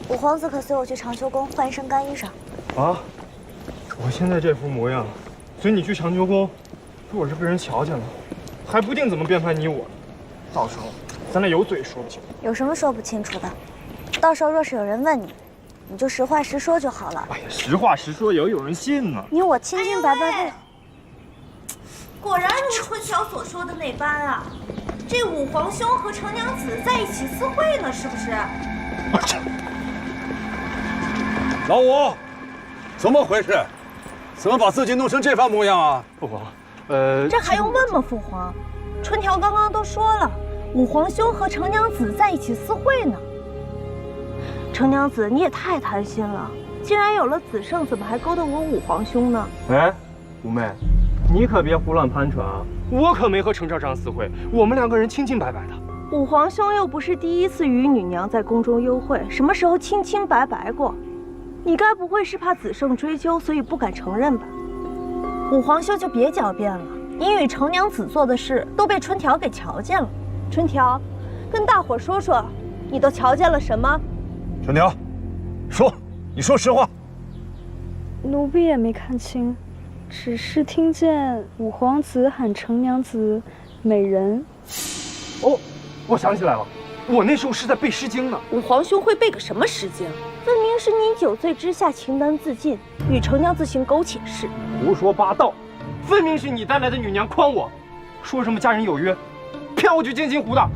五皇子可随我去长秋宫换一身干衣裳。啊！我现在这副模样，随你去长秋宫，若是被人瞧见了，还不定怎么编排你我。到时候咱俩有嘴说不清。有什么说不清楚的？到时候若是有人问你，你就实话实说就好了。哎呀，实话实说也有人信呢。你我清清白白的。果然如春晓所说的那般啊，这五皇兄和程娘子在一起私会呢，是不是？老五，怎么回事？怎么把自己弄成这番模样啊？父皇，这还用问吗？父皇，春条刚刚都说了，五皇兄和程娘子在一起私会呢。程娘子，你也太贪心了，既然有了子胜，怎么还勾搭我五皇兄呢？哎，五妹，你可别胡乱攀传啊！我可没和程少长私会，我们两个人清清白白的。五皇兄又不是第一次与女娘在宫中幽会，什么时候清清白白过？你该不会是怕子胜追究，所以不敢承认吧？五皇兄就别狡辩了，你与程娘子做的事都被春条给瞧见了。春条，跟大伙说说，你都瞧见了什么？春条，说，你说实话。奴婢也没看清，只是听见五皇子喊程娘子美人。哦，我想起来了，我那时候是在背《诗经》呢。五皇兄会背个什么《诗经》？分明是你酒醉之下情难自禁，与程娘子行苟且事。胡说八道，分明是你带来的女娘诓我，说什么家人有约，骗我去金星湖的。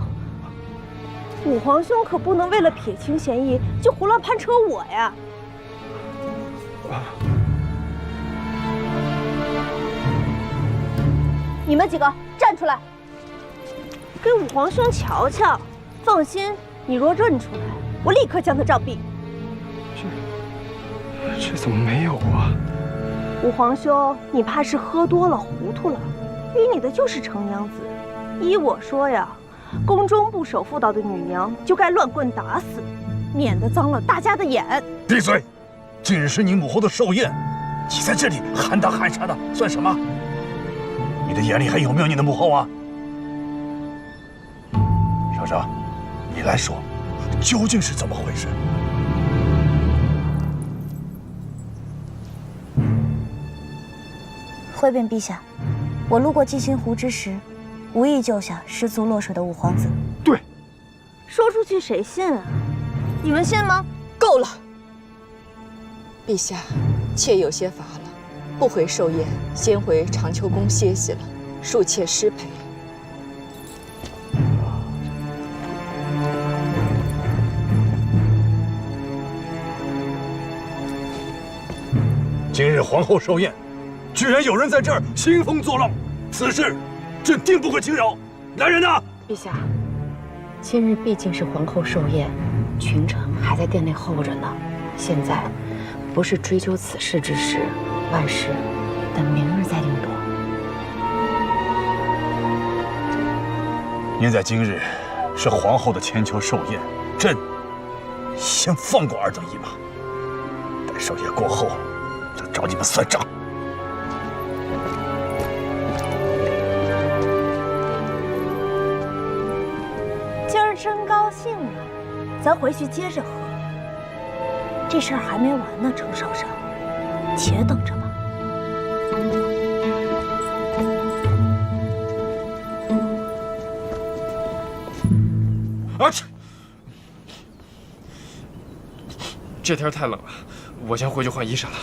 五皇兄可不能为了撇清嫌疑就胡乱攀扯我呀！你们几个站出来，给五皇兄瞧瞧。放心，你若认出来，我立刻将他杖毙。这怎么没有啊？五皇兄，你怕是喝多了糊涂了，与你的就是程娘子。依我说呀，宫中不守妇道的女娘就该乱棍打死，免得脏了大家的眼。闭嘴！今日是你母后的寿宴，你在这里喊打喊杀的，算什么？你的眼里还有没有你的母后啊？少少，你来说，究竟是怎么回事？回禀陛下，我路过金星湖之时，无意救下失足落水的五皇子。对，说出去谁信啊？你们信吗？够了，陛下，妾有些乏了，不回寿宴，先回长秋宫歇息了，恕妾失陪。今日皇后寿宴，居然有人在这儿兴风作浪，此事朕定不会轻饶。来人呐！陛下，今日毕竟是皇后寿宴，群臣还在殿内候着呢。现在不是追究此事之时，万事等明日再定夺。念在今日是皇后的千秋寿宴，朕先放过尔等一马，待寿宴过后，就找你们算账。今儿真高兴啊，咱回去接着喝。这事儿还没完呢，程少少，且等着吧。啊！这天太冷了，我先回去换衣裳了。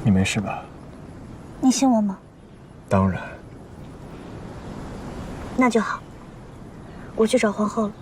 你没事吧？你信我吗？当然。那就好，我去找皇后了。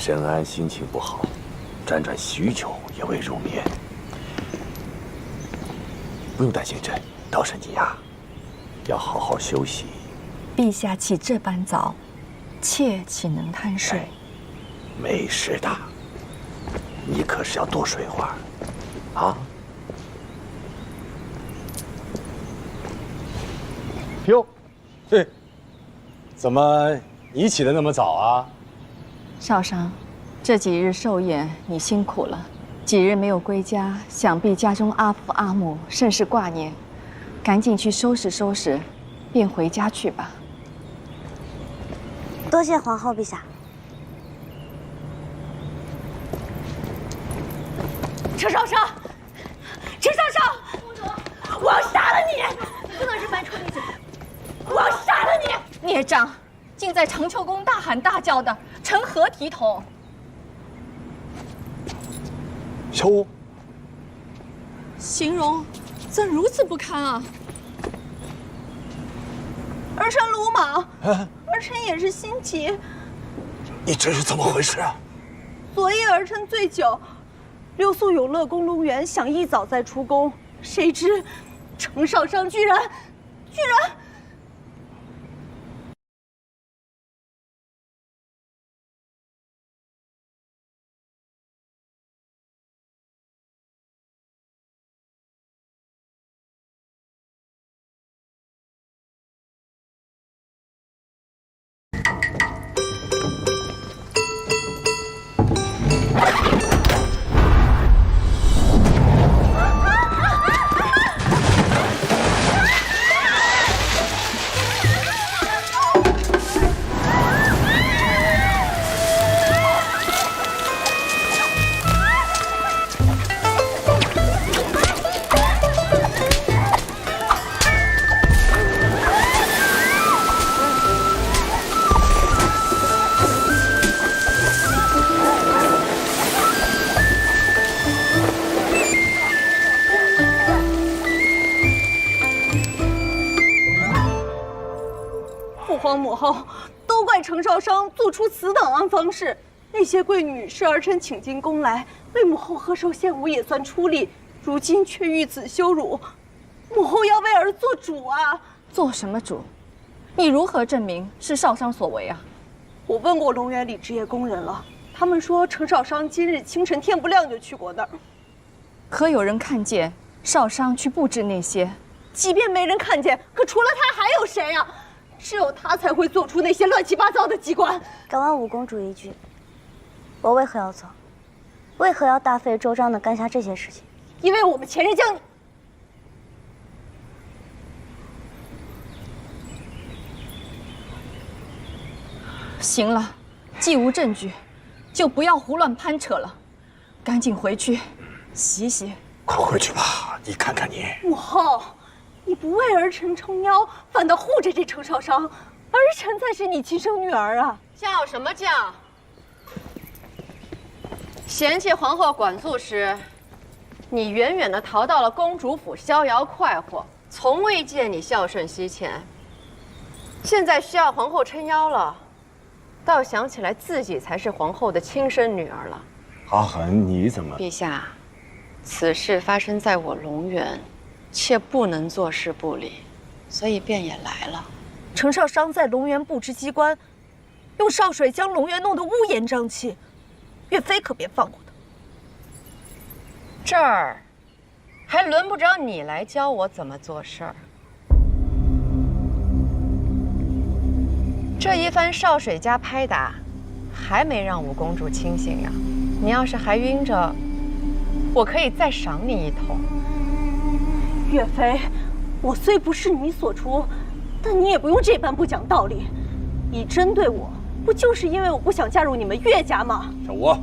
沈安心情不好，辗转许久也未入眠。不用担心朕，倒是你呀，要好好休息。陛下起这般早，妾岂能贪睡？没事的，你可是要多睡会儿，啊？哟，嘿，怎么你起得那么早啊？少商，这几日寿宴你辛苦了，几日没有归家，想必家中阿父阿母甚是挂念，赶紧去收拾收拾，便回家去吧。多谢皇后陛下。程少商，程少商，公主，我要杀了你！不能这般处理姐，我要杀了你！孽障，竟在长秋宫大喊大叫的，成何体统？小五，形容怎如此不堪啊！儿臣鲁莽，儿臣也是心急。你这是怎么回事啊？昨夜儿臣醉酒，留宿永乐宫龙园，想一早再出宫，谁知程少商居然。父皇母后，都怪程少商做出此等安方事。那些贵女是儿臣请进宫来，为母后贺寿献舞也算出力，如今却遇此羞辱，母后要为儿做主啊！做什么主？你如何证明是少商所为啊？我问过龙园里职业工人了，他们说程少商今日清晨天不亮就去过那儿。可有人看见少商去布置那些？即便没人看见，可除了他还有谁啊？只有他才会做出那些乱七八糟的机关。敢问五公主一句，我为何要走？为何要大费周章地干下这些事情？因为我们前人将你。行了，既无证据，就不要胡乱攀扯了，赶紧回去洗洗。快回去吧，你看看你。母后，你不为儿臣撑腰，反倒护着这程少商，儿臣才是你亲生女儿啊！叫什么叫？嫌弃皇后管束时，你远远地逃到了公主府逍遥快活，从未见你孝顺惜钱。现在需要皇后撑腰了，倒想起来自己才是皇后的亲生女儿了。阿痕，你怎么？陛下，此事发生在我龙园，妾不能坐视不理，所以便也来了。程少商在龙园布置机关，用少水将龙园弄得乌烟瘴气，岳飞可别放过他。这儿还轮不着你来教我怎么做事儿。这一番少水家拍打，还没让五公主清醒呀。你要是还晕着，我可以再赏你一通。岳飞，我虽不是你所出，但你也不用这般不讲道理。你针对我，不就是因为我不想嫁入你们岳家吗？小吴，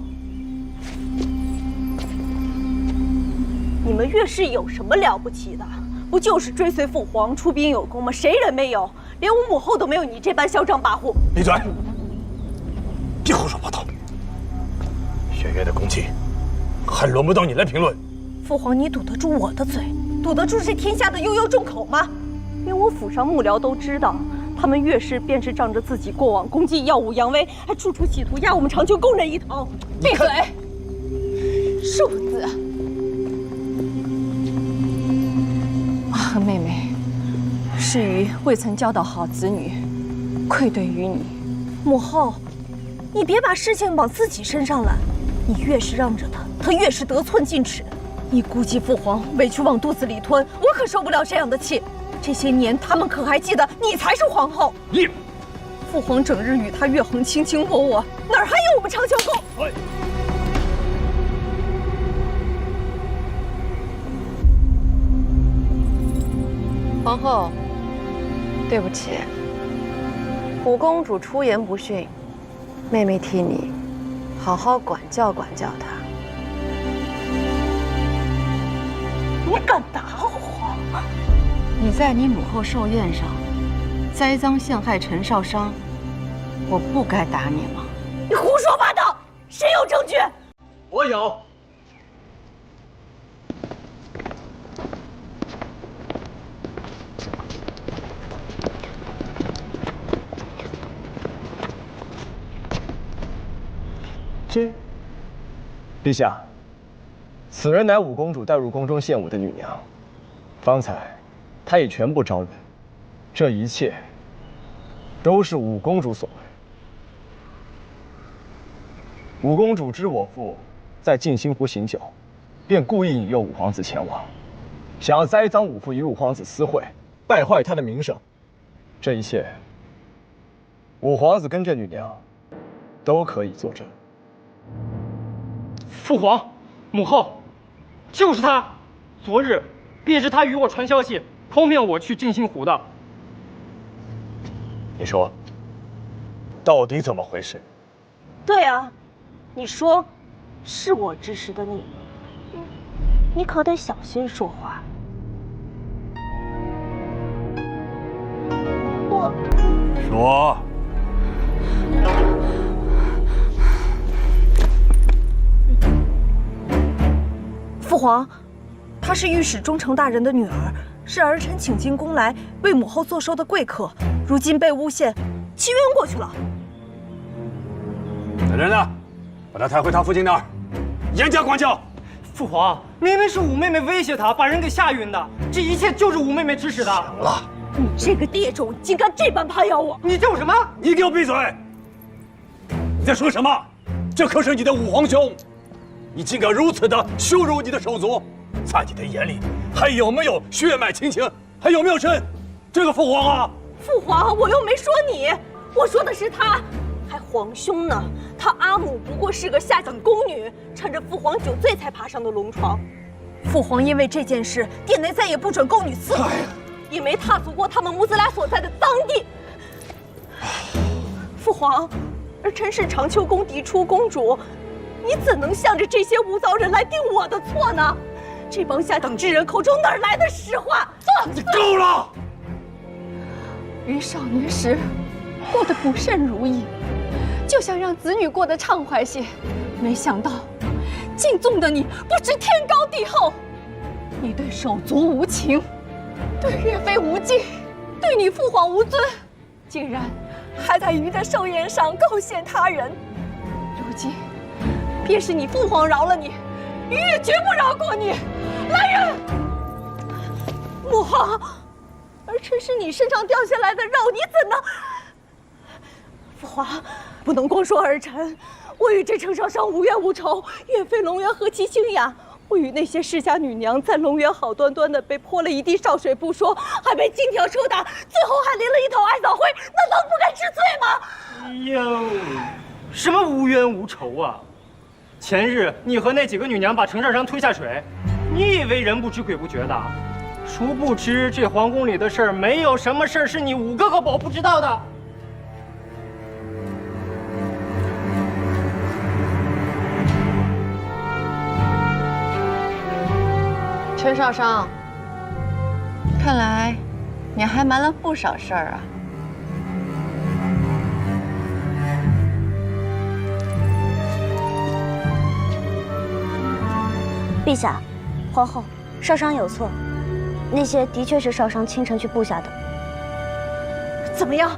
你们岳氏有什么了不起的？不就是追随父皇，出兵有功吗？谁人没有？连我母后都没有你这般嚣张跋扈。闭嘴！别胡说八道。轩辕的功绩，还轮不到你来评论。父皇，你堵得住我的嘴，堵得住这天下的悠悠众口吗？连我府上幕僚都知道，他们越是便是仗着自己过往功绩耀武扬威，还处处企图压我们长秋宫人一头。闭嘴！庶子！阿和妹妹，是于未曾教导好子女，愧对于你。母后，你别把事情往自己身上揽，你越是让着他，他越是得寸进尺。你估计父皇委屈往肚子里吞，我可受不了这样的气。这些年，他们可还记得你才是皇后？你，父皇整日与他月横卿卿我我，哪儿还有我们长秋宫？皇后，对不起，五公主出言不逊，妹妹替你好好管教管教她。你敢打我？你在你母后寿宴上栽赃陷害陈少商，我不该打你吗？你胡说八道！谁有证据？我有。陛下，此人乃五公主带入宫中献舞的女娘，方才她已全部招认，这一切都是五公主所为。五公主知我父在静心湖行酒，便故意引诱五皇子前往，想要栽赃五父与五皇子私会，败坏他的名声。这一切，五皇子跟这女娘都可以作证。父皇、母后，就是他。昨日便是他与我传消息，诓骗我去静心湖的。你说，到底怎么回事？对啊，你说，是我指使的你，你可得小心说话。我说。父皇，她是御史中丞大人的女儿，是儿臣请进宫来为母后做寿的贵客，如今被诬陷，欺冤过去了。那人呢？把他抬回他父亲那儿，严加管教。父皇，明明是五妹妹威胁他，把人给吓晕的，这一切就是五妹妹指使的。行了，你这个孽种，竟敢这般攀咬我！你叫什么？你给我闭嘴！你在说什么？这可是你的五皇兄！你竟敢如此的羞辱你的手足，在你的眼里还有没有血脉亲情？还有没有朕这个父皇啊？父皇，我又没说你，我说的是他，还皇兄呢。他阿母不过是个下等宫女，趁着父皇酒醉才爬上的龙床。父皇因为这件事，殿内再也不准宫女私会，也没踏足过他们母子俩所在的脏地。父皇，儿臣是长秋宫嫡出公主。你怎能向着这些无糟人来定我的错呢？这帮下等之人口中哪来的实话？够了！于少年时过得不甚如意，就想让子女过得畅快些，没想到敬重的你不知天高地厚，你对手足无情，对岳飞无敬，对你父皇无尊，竟然还在鱼的寿宴上构陷他人。如今便是你父皇饶了你，鱼也绝不饶过你。来人！母后，儿臣是你身上掉下来的肉，你怎能？父皇，不能光说儿臣，我与这陈少商无冤无仇，岳飞、龙渊何其清雅。我与那些世家女娘在龙渊好端端的被泼了一地潲水不说，还被金条抽打，最后还淋了一头艾草灰，那能不该治罪吗？哎呦，什么无冤无仇啊！前日你和那几个女娘把陈少商推下水，你以为人不知鬼不觉的？殊不知这皇宫里的事儿，没有什么事儿是你五个个宝不知道的。陈少商，看来你还瞒了不少事儿啊。陛下，皇后，少商有错，那些的确是少商清晨去布下的。怎么样？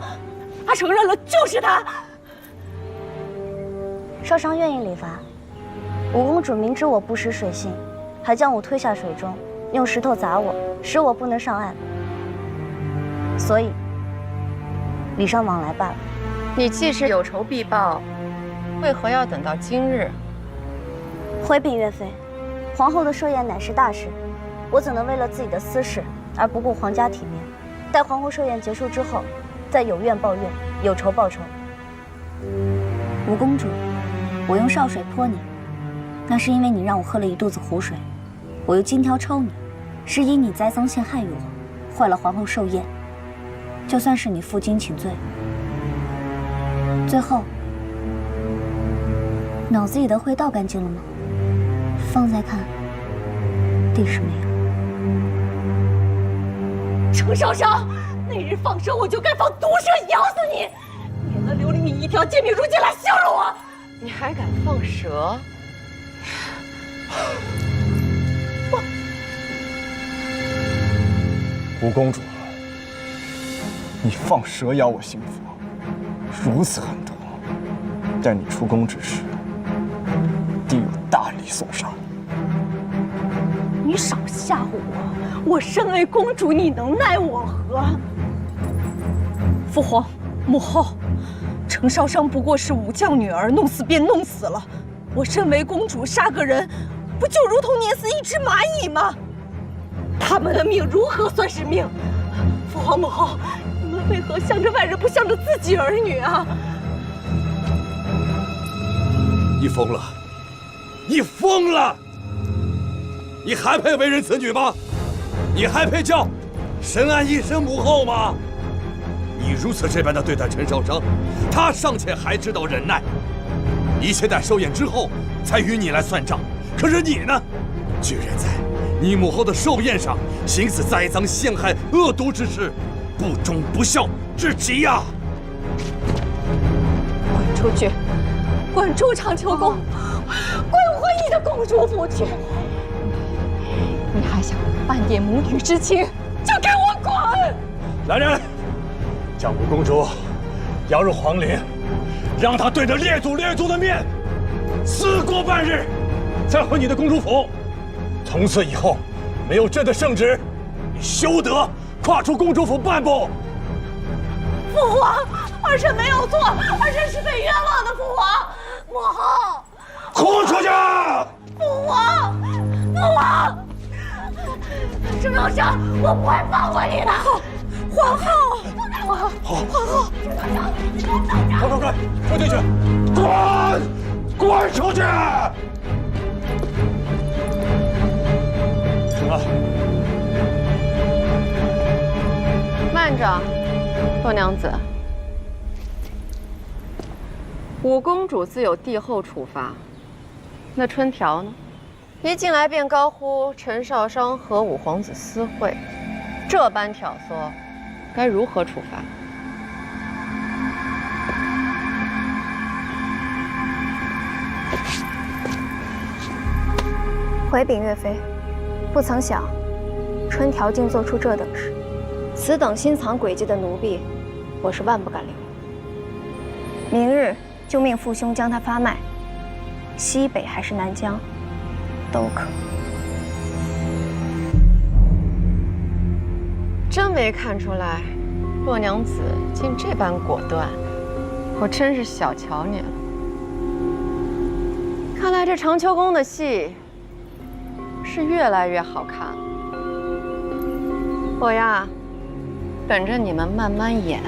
他承认了，就是他。少商愿意理罚。五公主明知我不识水性，还将我推下水中，用石头砸我，使我不能上岸。所以，礼尚往来罢了。你既是有仇必报，为何要等到今日？回禀岳飞，皇后的寿宴乃是大事，我怎能为了自己的私事而不顾皇家体面？待皇后寿宴结束之后，再有怨报怨，有仇报仇。五公主，我用少水泼你，那是因为你让我喝了一肚子苦水；我用金条抽你，是因你栽赃陷害于我，坏了皇后寿宴。就算是你负荆请罪，最后脑子里的灰倒干净了吗？方才看，定是没有。程少商，那日放蛇我就该放毒蛇咬死你，免得留你一条贱命如今来羞辱我。你还敢放蛇？五公主，你放蛇咬我心腹，如此狠毒，待你出宫之时，定有大礼送上。你少吓唬我！我身为公主，你能奈我何？父皇、母后，程少商不过是武将女儿，弄死便弄死了。我身为公主，杀个人，不就如同碾死一只蚂蚁吗？他们的命如何算是命？父皇、母后，你们为何向着外人，不向着自己儿女啊？你疯了！你疯了！你还配为人子女吗？你还配叫深爱一生母后吗？你如此这般的对待陈少商，他尚且还知道忍耐，一切待寿宴之后才与你来算账。可是你呢，居然在你母后的寿宴上行此栽赃陷害、恶毒之事，不忠不孝至极呀！滚出去！滚出长秋宫！滚回你的公主府去！你还想半点母女之情，就给我滚！来人，将五公主押入皇陵，让她对着列祖列宗的面思过半日，再回你的公主府。从此以后，没有朕的圣旨，你休得跨出公主府半步。父皇，儿臣没有错，儿臣是被冤枉的。父皇，母后，滚出去！父皇，父皇，程少商，我不会放过你的。皇后，皇后，皇后，快快快，出进去！滚出去！什么？慢着，洛娘子。五公主自有帝后处罚，那春条呢？一进来便高呼陈少商和五皇子私会，这般挑唆，该如何处罚？回禀岳飞，不曾想春条竟做出这等事，此等心藏诡计的奴婢，我是万不敢留。明日就命父兄将他发卖，西北还是南疆，都可。真没看出来，洛娘子竟这般果断，我真是小瞧你了。看来这长秋宫的戏是越来越好看了。我呀，等着你们慢慢演。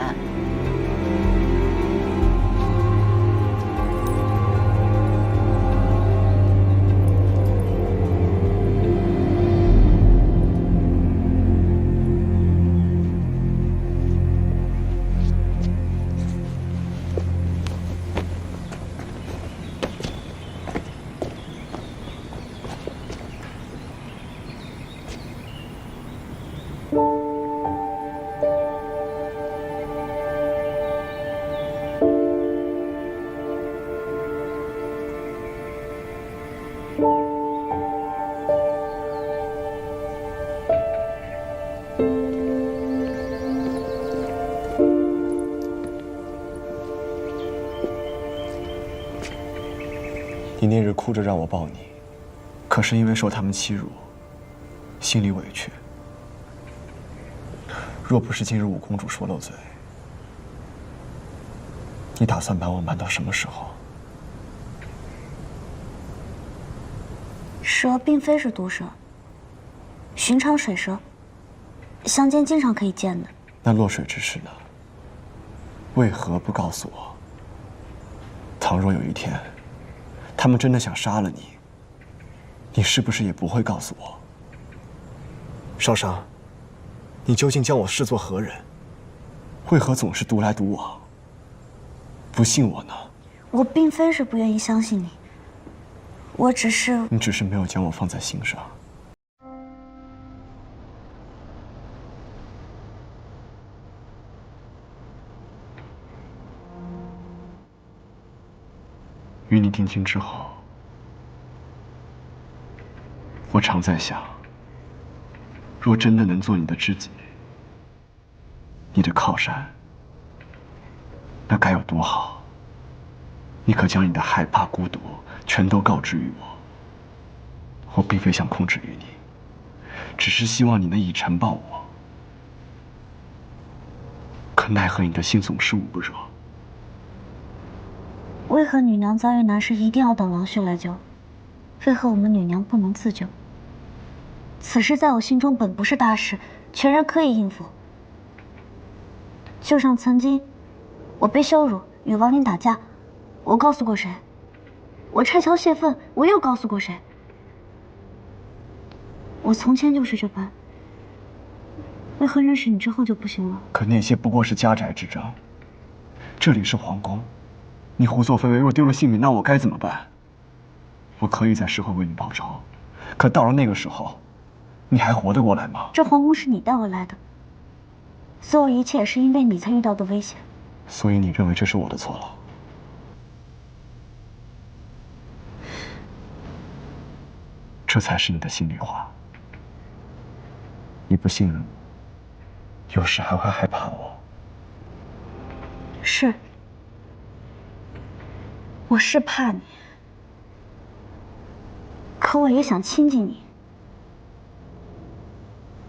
那日哭着让我抱你，可是因为受他们欺辱，心里委屈。若不是今日五公主说漏嘴，你打算把我瞒到什么时候？蛇并非是毒蛇，寻常水蛇，乡间经常可以见的。那落水之事呢？为何不告诉我？倘若有一天，他们真的想杀了你，你是不是也不会告诉我？少商，你究竟将我视作何人？为何总是独来独往？不信我呢？我并非是不愿意相信你，我只是……你只是没有将我放在心上。与你定亲之后，我常在想，若真的能做你的知己，你的靠山，那该有多好！你可将你的害怕、孤独全都告知于我。我并非想控制于你，只是希望你能以诚报我。可奈何你的心总是捂不热。为何女娘遭遇难事一定要等王婿来救？为何我们女娘不能自救？此事在我心中本不是大事，全然可以应付。就像曾经，我被羞辱，与王林打架，我告诉过谁？我拆桥泄愤，我又告诉过谁？我从前就是这般，为何认识你之后就不行了？可那些不过是家宅之争，这里是皇宫。你胡作非为，若丢了性命，那我该怎么办？我可以在事后为你报仇，可到了那个时候，你还活得过来吗？这皇宫是你带我来的，所有一切也是因为你才遇到的危险。所以你认为这是我的错了？这才是你的心里话。你不信任我，有时还会害怕我。是。我是怕你，可我也想亲近你，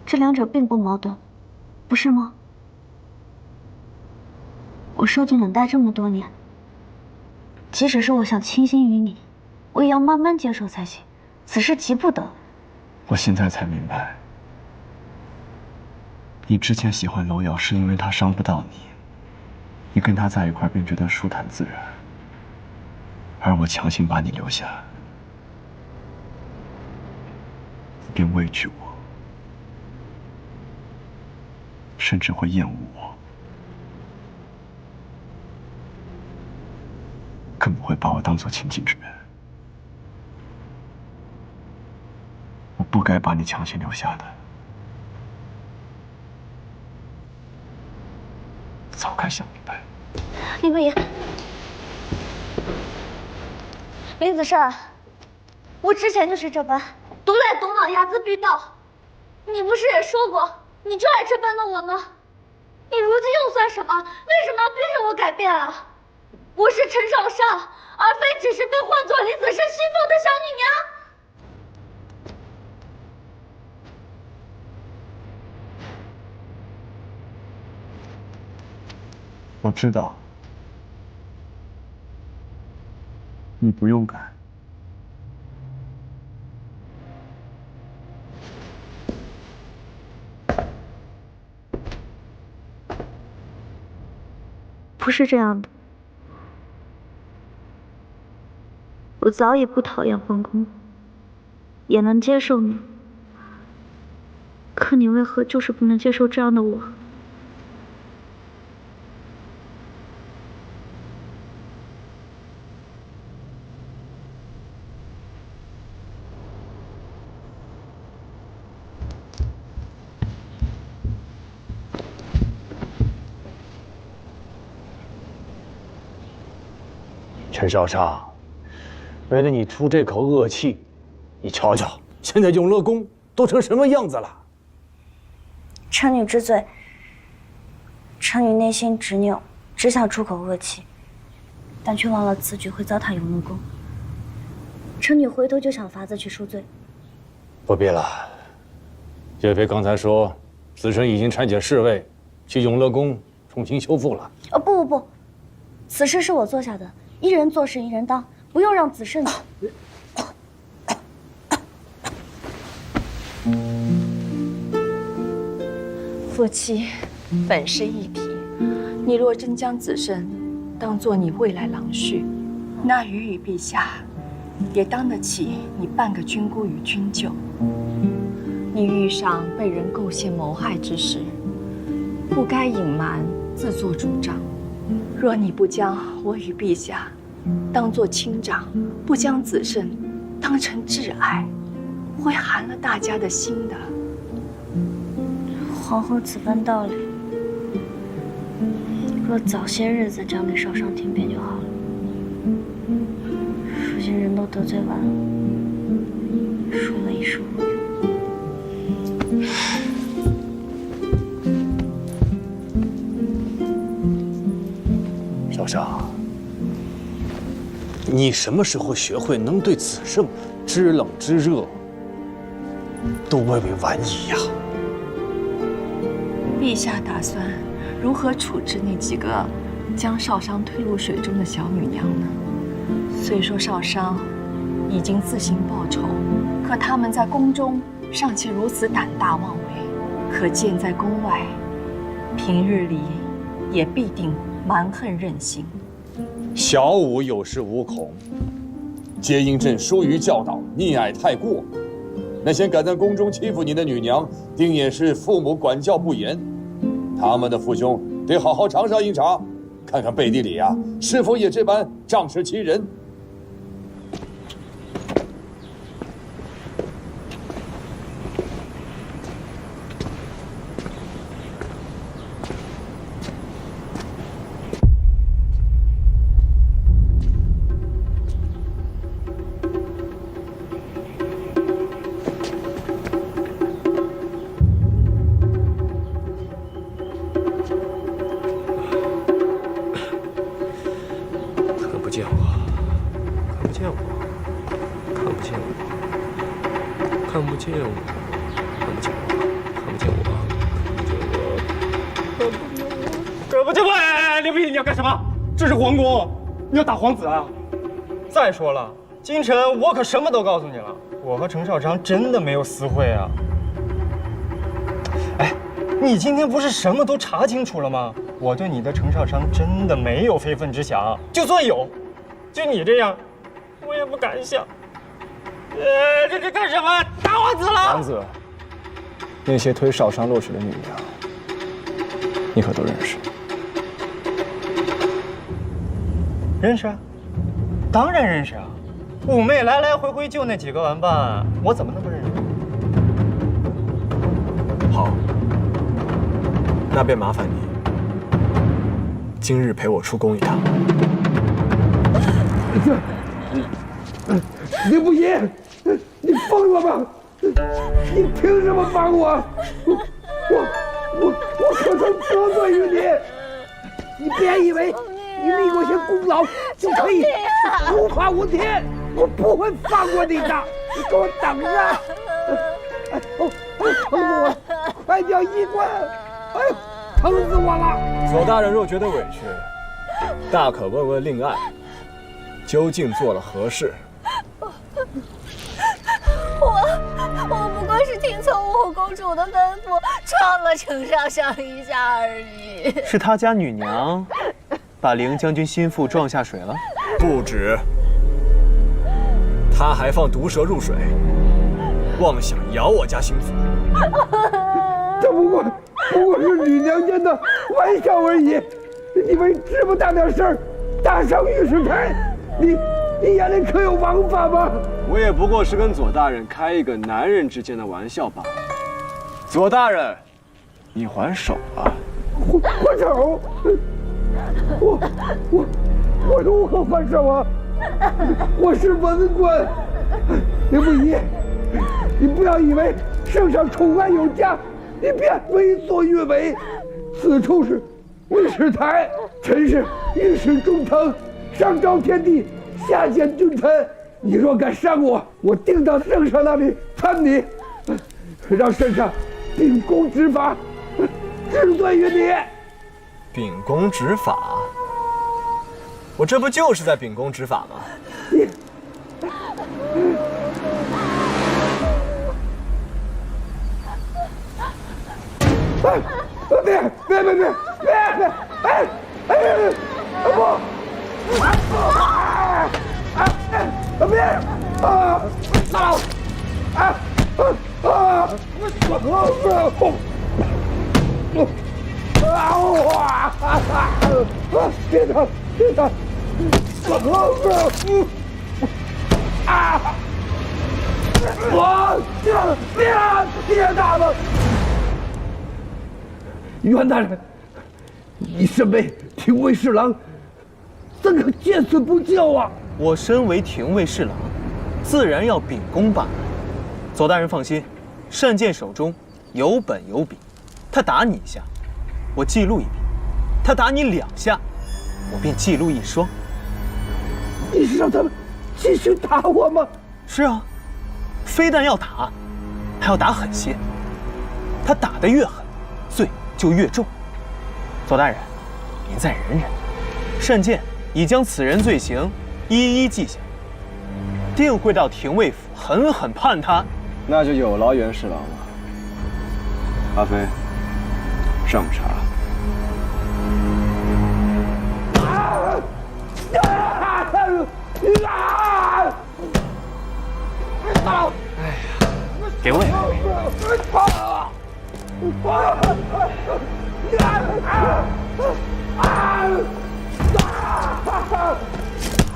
这两者并不矛盾，不是吗？我受尽冷待这么多年，即使是我想倾心于你，我也要慢慢接受才行，此事急不得。我现在才明白，你之前喜欢楼瑶是因为他伤不到你，你跟他在一块便觉得舒坦自然。而我强行把你留下，你便畏惧我，甚至会厌恶我，更不会把我当作亲近之人。我不该把你强行留下的，早该想明白。林文言。林子善，我之前就是这般独来独往，睚眦必报。你不是也说过，你就爱这般的我吗？你如今又算什么？为什么要逼着我改变啊？我是陈少商，而非只是被唤作林子善信奉的小女娘。我知道。你不用改。不是这样的，我早已不讨厌皇宫，也能接受你。可你为何就是不能接受这样的我？陈少商，为了你出这口恶气，你瞧瞧，现在永乐宫都成什么样子了？臣女知罪。臣女内心执拗，只想出口恶气，但却忘了此举会糟蹋永乐宫。臣女回头就想法子去赎罪。不必了，岳飞刚才说，子申已经拆解侍卫，去永乐宫重新修复了。不，此事是我做下的，一人做事一人当，不用让子慎。夫妻本是一体，你若真将子申当作你未来郎婿，那予以陛下也当得起你半个军姑与君舅。你遇上被人构陷谋害之事，不该隐瞒，自作主张。若你不将我与陛下当作亲长，不将子申当成挚爱，会寒了大家的心的。皇后此番道理，若早些日子讲给少商听便就好了。如今人都得罪完了，说了一时无用。少商，你什么时候学会能对子胜知冷知热，都微微玩意呀？陛下打算如何处置那几个将少商推入水中的小女娘呢？虽说少商已经自行报仇，可他们在宫中尚且如此胆大妄为，可见在宫外，平日里也必定蛮横任性。小武有恃无恐，皆因朕疏于教导，溺爱太过。那些敢在宫中欺负你的女娘，定也是父母管教不严。他们的父兄得好好查查一查，看看背地里是否也这般仗势欺人。你要干什么？这是皇宫，你要打皇子啊！再说了，京城我可什么都告诉你了，我和程少商真的没有私会啊！哎，你今天不是什么都查清楚了吗？我对你的程少商真的没有非分之想，就算有，就你这样，我也不敢想。这干什么？打皇子了！王子，那些推少商落水的女娘，你可都认识？认识啊，当然认识啊！五妹来来回回就那几个玩伴，我怎么能不认识？好，那便麻烦你，今日陪我出宫一趟。林不疑，你疯了吗？你凭什么帮我？我可曾得罪于你？你别以为你立过些功劳就可以无法无天，我不会放过你的！你给我等着！疼死我！快叫医官！哎呦，疼死我了！左大人若觉得委屈，大可问问令爱，究竟做了何事？我不过是听从武后公主的吩咐，撞了程少商一下而已。是他家女娘把凌将军心腹撞下水了？不止，他还放毒蛇入水，妄想咬我家心腹。这不过是女娘间的玩笑而已。你们这么大点事儿，大上御史台，你眼里可有王法吗？我也不过是跟左大人开一个男人之间的玩笑罢了。左大人，你还手啊！还手？我如何还手啊？我是文官。林不疑，你不要以为圣上宠爱有加，你便为所欲为。此处是御史台，臣是御史中丞，上昭天帝，下显君臣。你若敢伤我，我定到圣上那里参你，让圣上秉公执法，治罪于你。秉公执法？我这不就是在秉公执法吗？你。别！不！别打！别打了！袁大人，你身为廷尉侍郎，怎可见死不救啊？我身为廷尉侍郎，自然要秉公办案。左大人放心，单剑手中有本有笔，他打你一下，我记录一笔；他打你2下，我便记录1双。你是让他们继续打我吗？是啊，非但要打，还要打狠些。他打得越狠，罪就越重。左大人，您再忍忍。单剑已将此人罪行一一记下，定会到廷尉府狠狠判他。那就有劳袁侍郎了。阿飞，上茶。哎呀，给我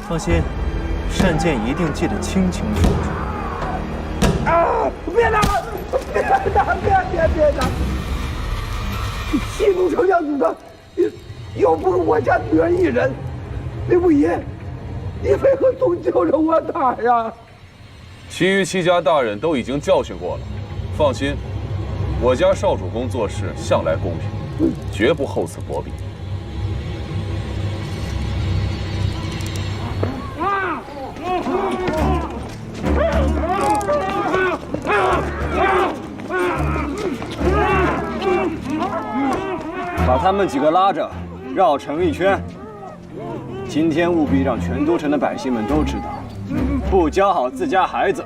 放心，单剑一定记得清清楚楚。别打！别打！戏弄成样子的，又不是我家女儿一人。刘不疑，你为何总揪着我打呀？其余7家大人都已经教训过了，放心，我家少主公做事向来公平，绝不厚此薄彼。把他们几个拉着，绕城一圈。今天务必让全都城的百姓们都知道，不教好自家孩子，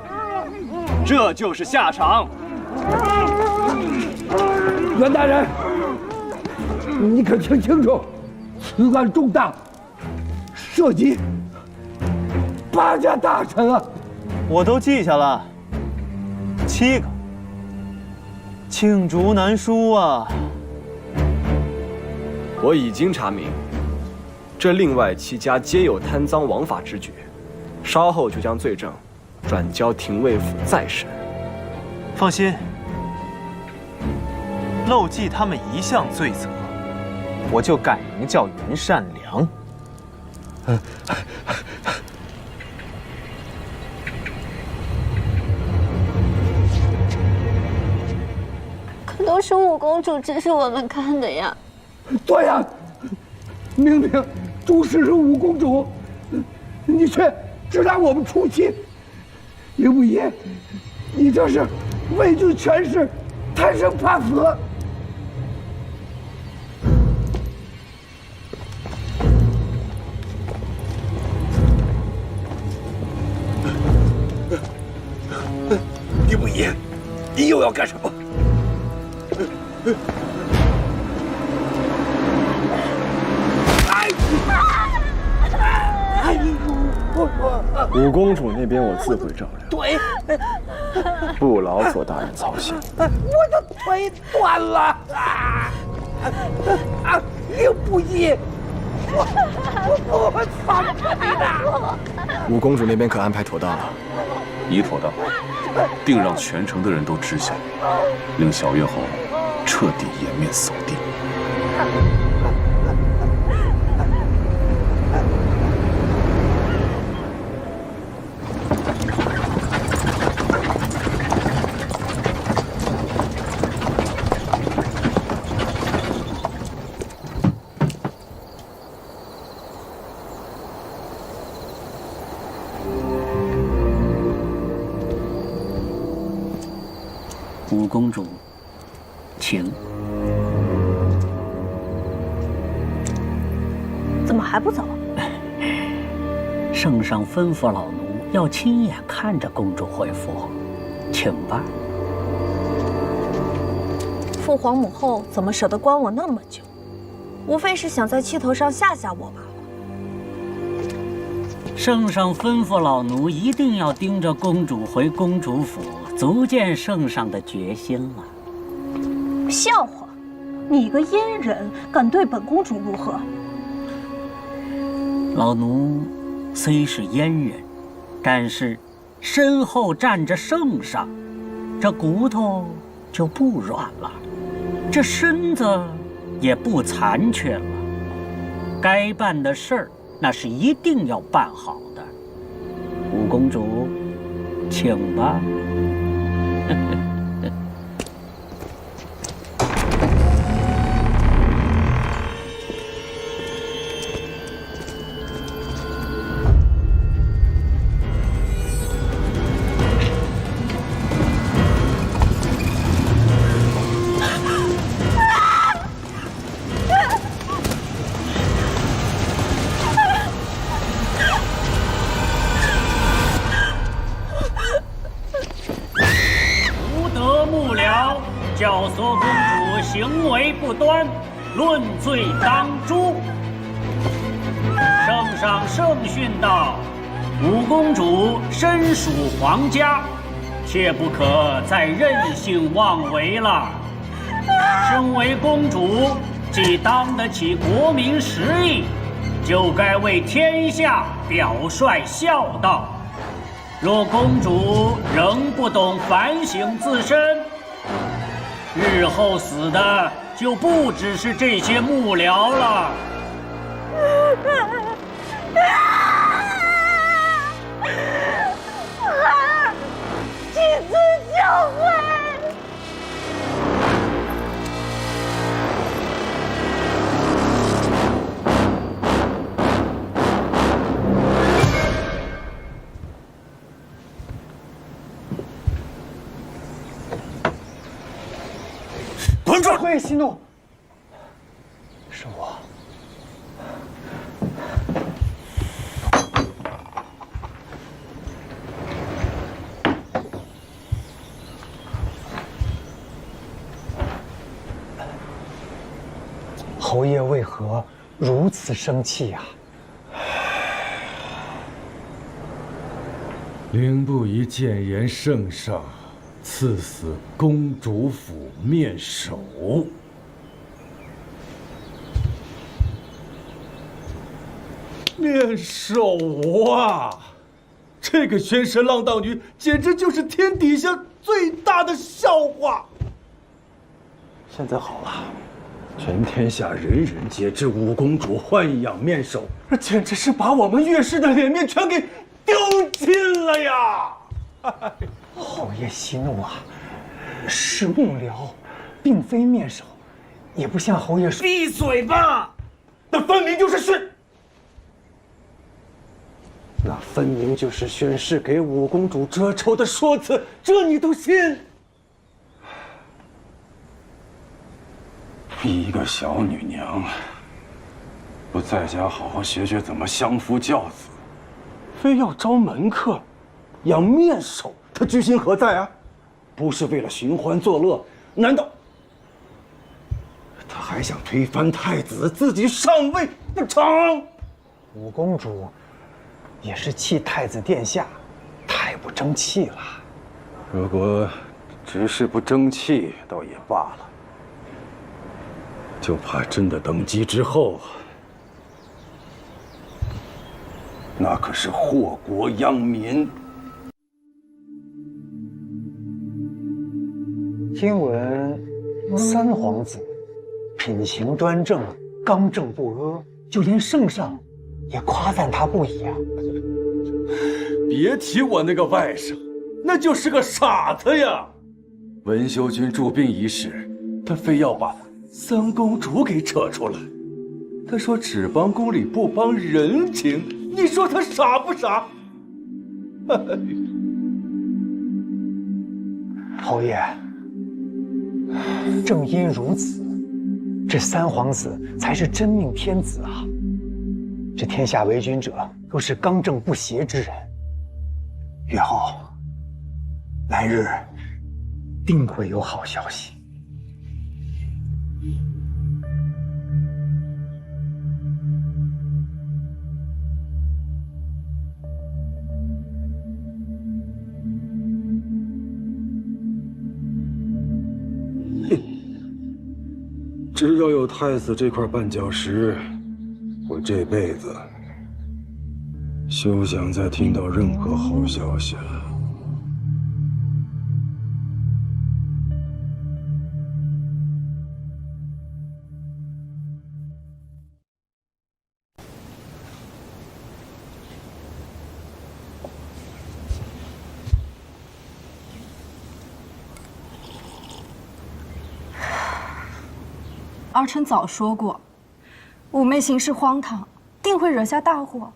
这就是下场。袁大人，你可听清楚，此案重大，涉及8家大臣啊！我都记下了，7个，罄竹难书啊！我已经查明，这另外7家皆有贪赃枉法之举，稍后就将罪证转交廷尉府再审。放心，漏记他们一项罪责，我就改名叫袁善良。可都是五公主指使我们干的呀。对呀，明明主使是五公主，你却只拿我们出气。刘不疑，你这是畏惧权势，贪生怕死。刘不疑，你又要干什么？五公主那边我自会照料，腿，不劳左大人操心。我的腿断了！刘不疑，我操你的！五公主那边可安排妥当了？已妥当，定让全城的人都知晓，令小月后彻底颜面扫地。五公主，请。怎么还不走？圣上吩咐老奴要亲眼看着公主回府，请吧。父皇母后怎么舍得关我那么久？无非是想在气头上吓吓我罢了。圣上吩咐老奴一定要盯着公主回公主府，足见圣上的决心了。笑话！你个阉人，敢对本公主如何？老奴虽是阉人，但是身后站着圣上，这骨头就不软了，这身子也不残缺了。该办的事儿，那是一定要办好的。五公主，请吧。教唆公主行为不端，论罪当诛。圣上圣训道：五公主身属皇家，切不可再任性妄为了。身为公主，既当得起国民实意，就该为天下表率孝道。若公主仍不懂反省自身，日后死的就不只是这些幕僚了。儿，谨遵教诲。滚住！侯爷息怒，是我。侯爷为何如此生气呀？凌不疑谏言圣上赐死公主府面首。面首啊！这个玄神浪荡女简直就是天底下最大的笑话。现在好了，全天下人人皆知五公主豢养面首，这简直是把我们岳氏的脸面全给丢尽了呀！侯爷息怒啊！是幕僚，并非面首，也不像侯爷说。闭嘴吧！那分明就是宣，那分明就是宣誓给五公主遮丑的说辞，这你都信？一个小女娘，不在家好好学学怎么相夫教子，非要招门客，养面首，她居心何在啊？不是为了寻欢作乐，难道她还想推翻太子，自己上位不成？五公主也是气太子殿下太不争气了。如果只是不争气，倒也罢了。就怕真的登基之后，那可是祸国殃民。听闻三皇子品行端正，刚正不阿，就连圣上也夸赞他不已啊。别提我那个外甥，那就是个傻子呀！文修君驻兵一事，他非要把三公主给扯出来。他说只帮公理不帮人情，你说他傻不傻？侯爷，正因如此，这三皇子才是真命天子啊！这天下为君者都是刚正不邪之人。月后，来日定会有好消息。只要有太子这块绊脚石，我这辈子休想再听到任何好消息了。儿臣早说过，妩媚行事荒唐，定会惹下大祸。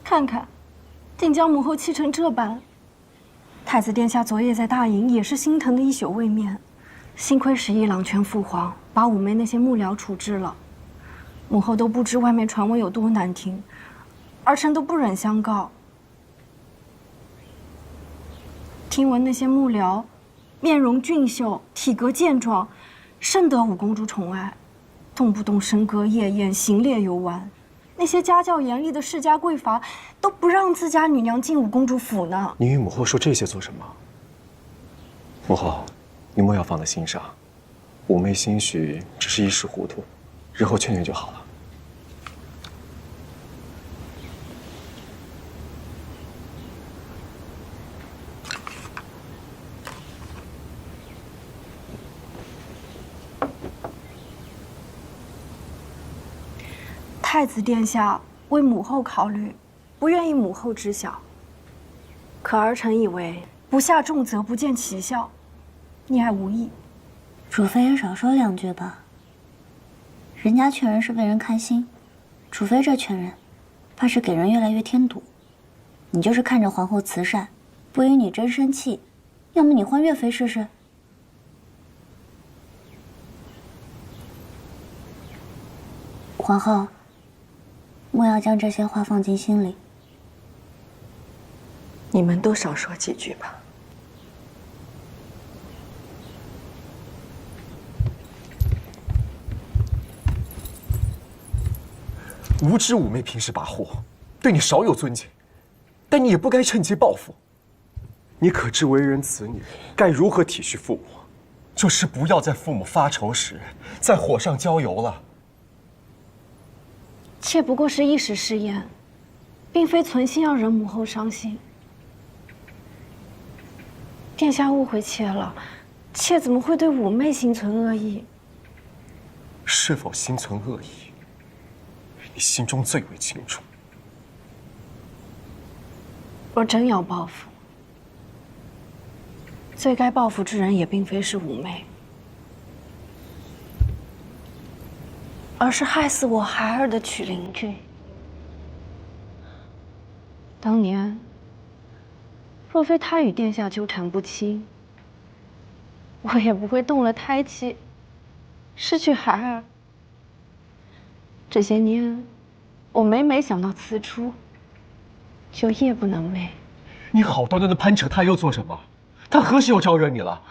看看，定将母后气成这般。太子殿下昨夜在大营也是心疼的一宿未眠，幸亏11郎劝父皇把妩媚那些幕僚处置了，母后都不知外面传闻有多难听，儿臣都不忍相告。听闻那些幕僚，面容俊秀，体格健壮。甚得五公主宠爱，动不动笙歌夜宴、行猎游玩。那些家教严厉的世家贵阀都不让自家女娘进五公主府呢。你与母后说这些做什么？母后，你莫要放在心上，妩媚兴许只是一时糊涂，日后劝劝就好了。太子殿下为母后考虑，不愿意母后知晓。可儿臣以为不下重责，不见奇效，溺爱无益。主妃也少说2句吧。人家劝人是为人开心，主妃这劝人，怕是给人越来越添堵。你就是看着皇后慈善，不与你真生气，要么你换岳妃试试。皇后，莫要将这些话放进心里。你们都少说几句吧。无知妩媚平时跋扈，对你少有尊敬，但你也不该趁机报复。你可知为人子女该如何体恤父母？就是不要在父母发愁时在火上浇油了。妾不过是一时失言，并非存心要惹母后伤心。殿下误会妾了，妾怎么会对妩媚心存恶意？是否心存恶意，你心中最为清楚。若真要报复，最该报复之人也并非是妩媚，而是害死我孩儿的曲灵君。当年，若非他与殿下纠缠不清，我也不会动了胎气，失去孩儿。这些年，我每想到此处，就夜不能寐。你好端端的攀扯他又做什么？他何时又招惹你了？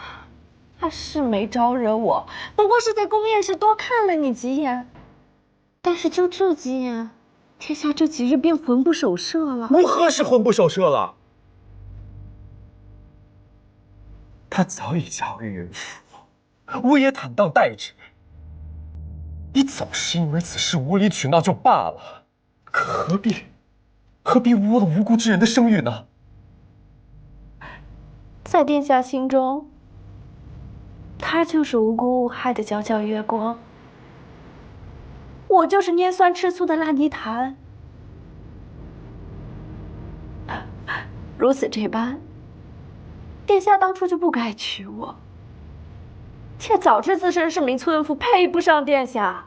他是没招惹我，不过是在宫宴时多看了你几眼。但是就这几眼，殿下这几日便魂不守舍了。如何是魂不守舍了？他早已嫁为人妇，我也坦荡待之。你总是因为此事无理取闹就罢了，可何必污了无辜之人的声誉呢？在殿下心中，他就是无辜无害的皎皎月光，我就是拈酸吃醋的烂泥潭。如此这般，殿下当初就不该娶我。妾早知自身是名村妇，配不上殿下。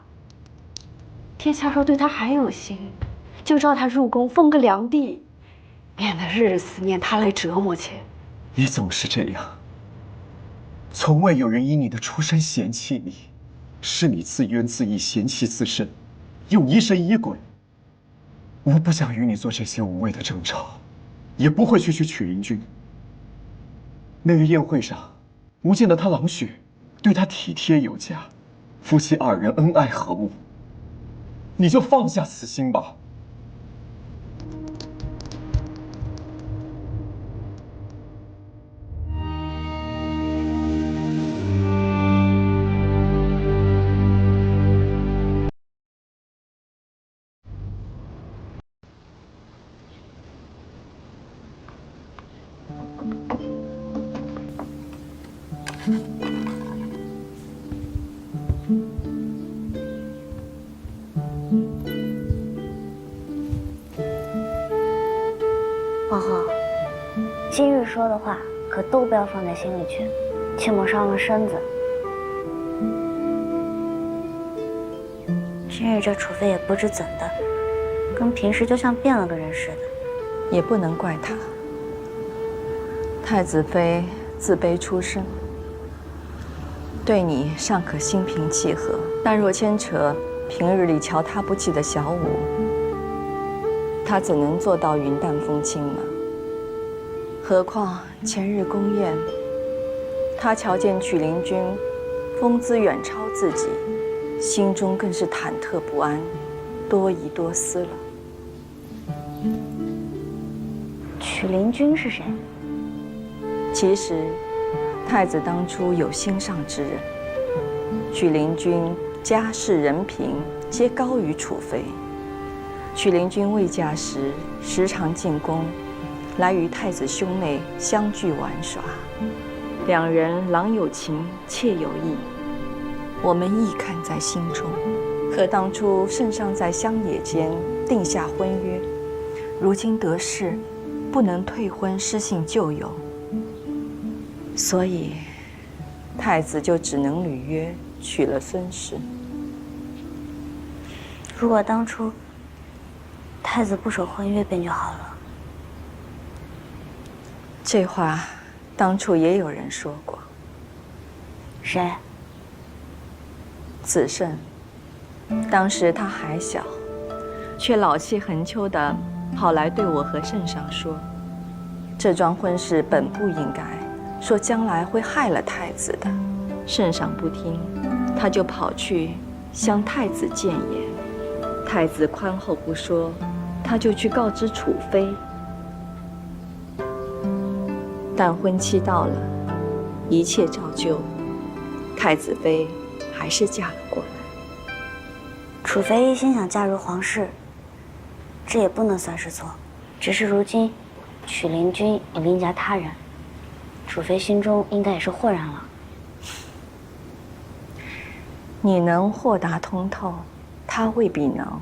殿下若对他还有心，就召他入宫封个良娣，免得日日思念他来折磨妾。你总是这样，从未有人以你的出身嫌弃你，是你自怨自艾，嫌弃自身，又疑神疑鬼。吾不想与你做这些无谓的争吵，也不会去曲灵君。那日宴会上，吾见到他郎雪对他体贴有加，夫妻二人恩爱和睦。你就放下此心吧。皇后，今日说的话可都不要放在心里去，切莫伤了身子。今日这楚妃也不知怎的，跟平时就像变了个人似的。也不能怪她。太子妃自卑出身，对你尚可心平气和，但若牵扯平日里瞧她不起的小武，她怎能做到云淡风轻呢？何况前日宫宴，她瞧见曲灵君风姿远超自己，心中更是忐忑不安，多疑多思了。曲灵君是谁？其实，太子当初有心上之人，曲灵君家世人品皆高于楚妃。曲灵君未嫁时，时常进宫，来与太子兄妹相聚玩耍，两人郎有情，妾有意，我们亦看在心中。可当初圣上在乡野间定下婚约，如今得势，不能退婚失信旧友，所以太子就只能履约娶了孙氏。如果当初太子不守婚约便就好了。这话当初也有人说过。谁？子胜。当时他还小，却老气横秋的跑来对我和圣上说，这桩婚事本不应该，说将来会害了太子的。圣上不听，他就跑去向太子谏言。太子宽厚不说，他就去告知楚妃。但婚期到了，一切照旧，太子妃还是嫁了过来。楚妃一心想嫁入皇室，这也不能算是错。只是如今曲灵君已另嫁他人，楚妃心中应该也是豁然了。你能豁达通透，她未必能。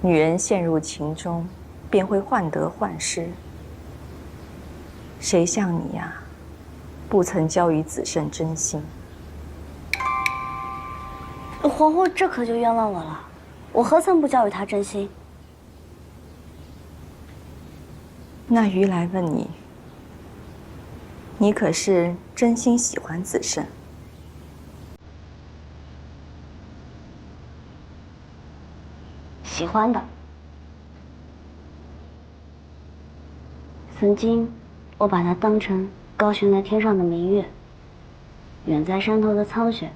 女人陷入情中，便会患得患失。谁像你呀，不曾交于子胜真心。皇后，这可就冤枉我了，我何曾不教育他真心？那余来问你，你可是真心喜欢子胜？喜欢的。曾经，我把他当成高悬在天上的明月，远在山头的苍雪。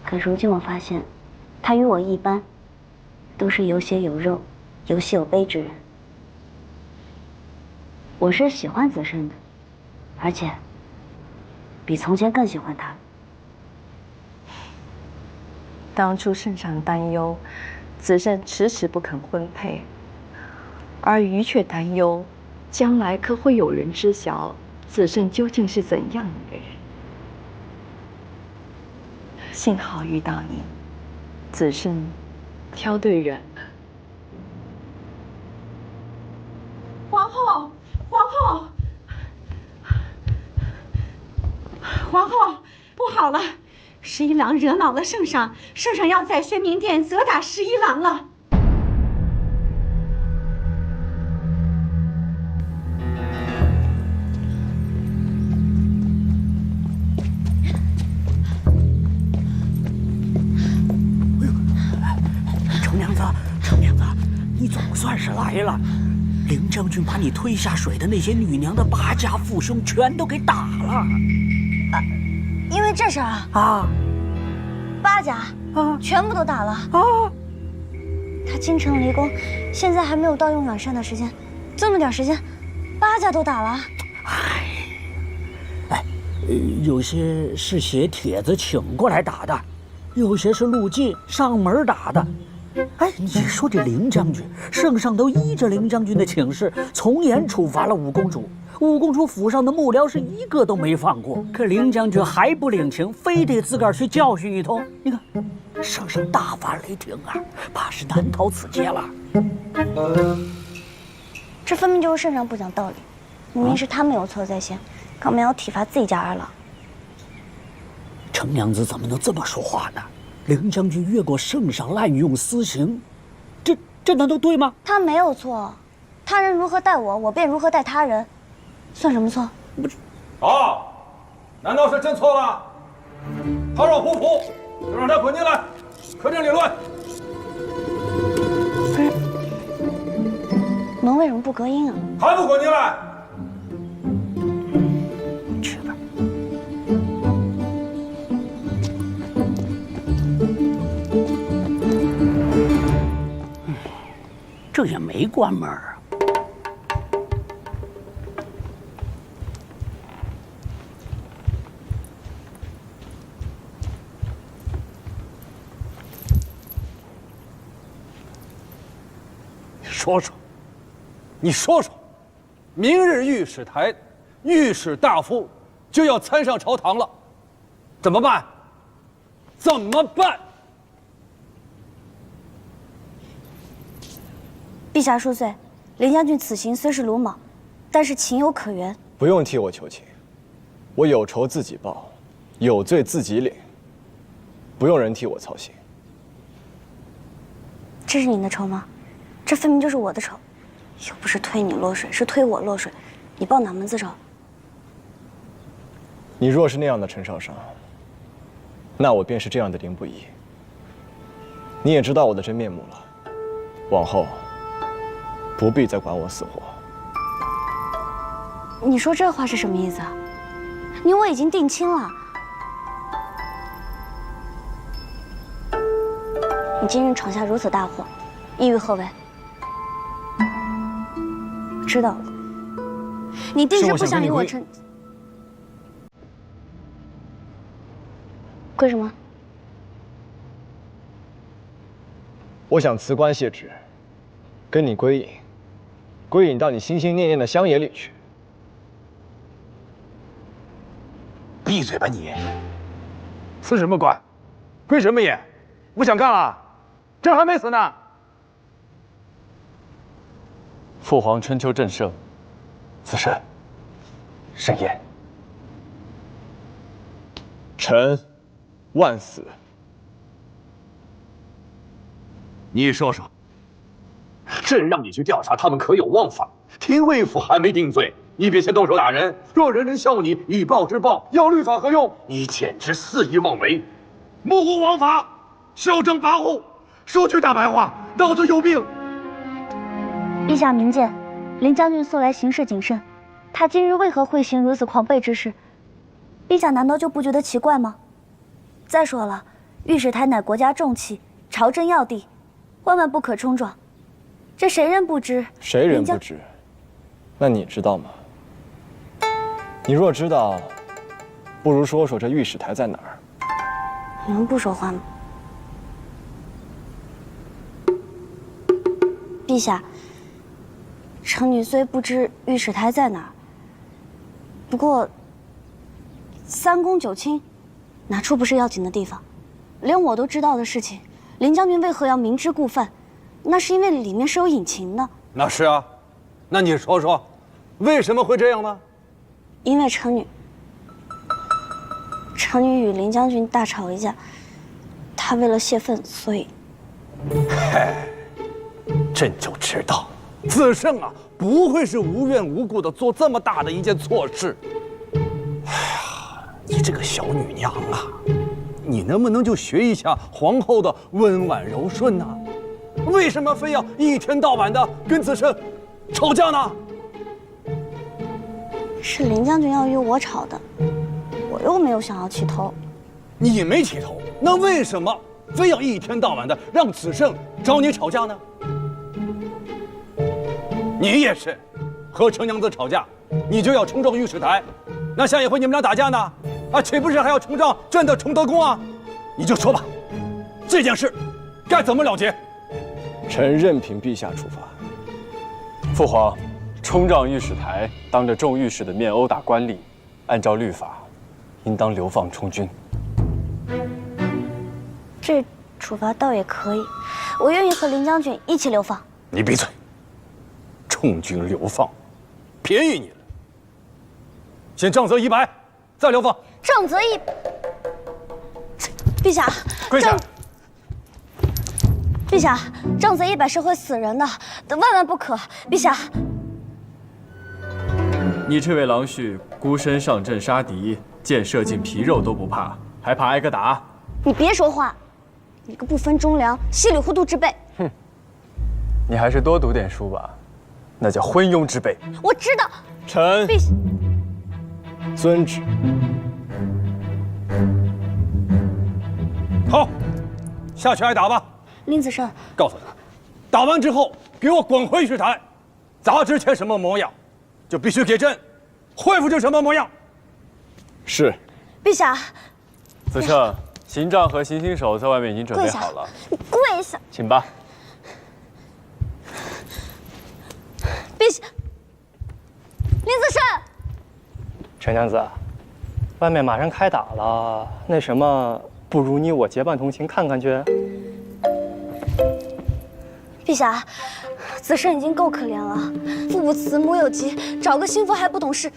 可如今我发现，他与我一般，都是有血有肉、有喜有悲之人。我是喜欢子胜的，而且比从前更喜欢他。当初圣上担忧子胜迟迟不肯婚配，而余却担忧将来可会有人知晓子胜究竟是怎样的人。幸好遇到你，子胜挑对人了。皇后，皇后，皇后，不好了！十一郎惹恼了圣上，圣上要在宣明殿责打十一郎了。算是来了。凌将军把你推下水的那些女娘的8家父兄全都给打了。因为这事儿啊，8家全部都打了啊。他京城离宫，现在还没有到用远善的时间，这么点时间，8家都打了。有些是写帖子请过来打的，有些是路进上门打的。哎，你说这凌将军，圣上都依着凌将军的请示，从严处罚了五公主。五公主府上的幕僚是一个都没放过，可凌将军还不领情，非得自个儿去教训一通。你看，圣上大发雷霆啊，怕是难逃此劫了。这分明就是圣上不讲道理，明明是他们有错在先，干嘛要体罚自己家二郎？程娘子怎么能这么说话呢？凌将军越过圣上，滥用私刑，这难道对吗？他没有错，他人如何待我，我便如何待他人，算什么错？难道是朕错了？他若不服，就让他滚进来，客厅理论。不是，门为什么不隔音啊？还不滚进来！去吧。这也没关门啊。你说说，明日御史台御史大夫就要参上朝堂了，怎么办？怎么办？陛下恕罪，凌将军此行虽是鲁莽，但是情有可原。不用替我求情，我有仇自己报，有罪自己领，不用人替我操心。这是你的仇吗？这分明就是我的仇，又不是推你落水，是推我落水，你报哪门子仇？你若是那样的陈少商，那我便是这样的凌不疑。你也知道我的真面目了，往后不必再管我死活。你说这话是什么意思啊？你我已经定亲了，你今日闯下如此大祸，意欲何为？知道了，你定是不想与我成。归什么？我想辞官卸职，跟你归隐，归隐到你心心念念的乡野里去。闭嘴吧你！辞什么官？归什么隐？不想干了？朕还没死呢。父皇春秋正盛，此事慎言。臣万死。你说说，朕让你去调查他们可有枉法，廷尉府还没定罪，你便先动手打人。若人人笑你以暴制暴，要律法何用？你简直肆意妄为，目无王法，袖珍跋扈。说句大白话，脑子有病。陛下明鉴，凌将军素来行事谨慎，他今日为何会行如此狂悖之事？陛下难道就不觉得奇怪吗？再说了，御史台乃国家重器，朝政要地，万万不可冲撞。这谁人不知？谁人不知？那你知道吗？你若知道，不如说说这御史台在哪儿？你们不说话吗？陛下，臣女虽不知御史台在哪儿，不过3公9卿，哪处不是要紧的地方？连我都知道的事情，凌将军为何要明知故犯？那是因为里面是有隐情的。那是啊，那你说说，为什么会这样呢？因为臣女与凌将军大吵一架，他为了泄愤，所以。嘿，朕就知道，子胜啊，不会是无缘无故的做这么大的一件错事。哎呀，你这个小女娘啊，你能不能就学一下皇后的温婉柔顺呢？为什么非要一天到晚的跟子胜吵架呢？是林将军要与我吵的，我又没有想要起头。你没起头，那为什么非要一天到晚的让子胜找你吵架呢？你也是，和程娘子吵架，你就要冲撞御史台，那下一回你们俩打架呢，岂不是还要冲撞朕的崇德宫啊？你就说吧，这件事该怎么了结？臣任凭陛下处罚。父皇，冲撞御史台，当着众御史的面殴打官吏，按照律法，应当流放充军。这处罚倒也可以，我愿意和林将军一起流放。你闭嘴！充军流放，便宜你了。先杖责100，再流放。杖责陛下，跪下。陛下，杖责100是会死人的，万万不可！陛下，你这位郎婿孤身上阵杀敌，箭射进皮肉都不怕，还怕挨个打？你别说话，你个不分忠良、稀里糊涂之辈！哼，你还是多读点书吧，那叫昏庸之辈。我知道。臣陛下遵旨。好，下去挨打吧。林子胜，告诉他，打完之后给我滚回御史台，砸之前什么模样，就必须给朕恢复成什么模样。是。陛下。子胜，刑杖和行刑手在外面已经准备好了。你跪下。请吧。陛下，林子胜。陈娘子，外面马上开打了，那什么，不如你我结伴同行看看去。陛下，子胜已经够可怜了，父无慈，母有疾，找个心腹还不懂事，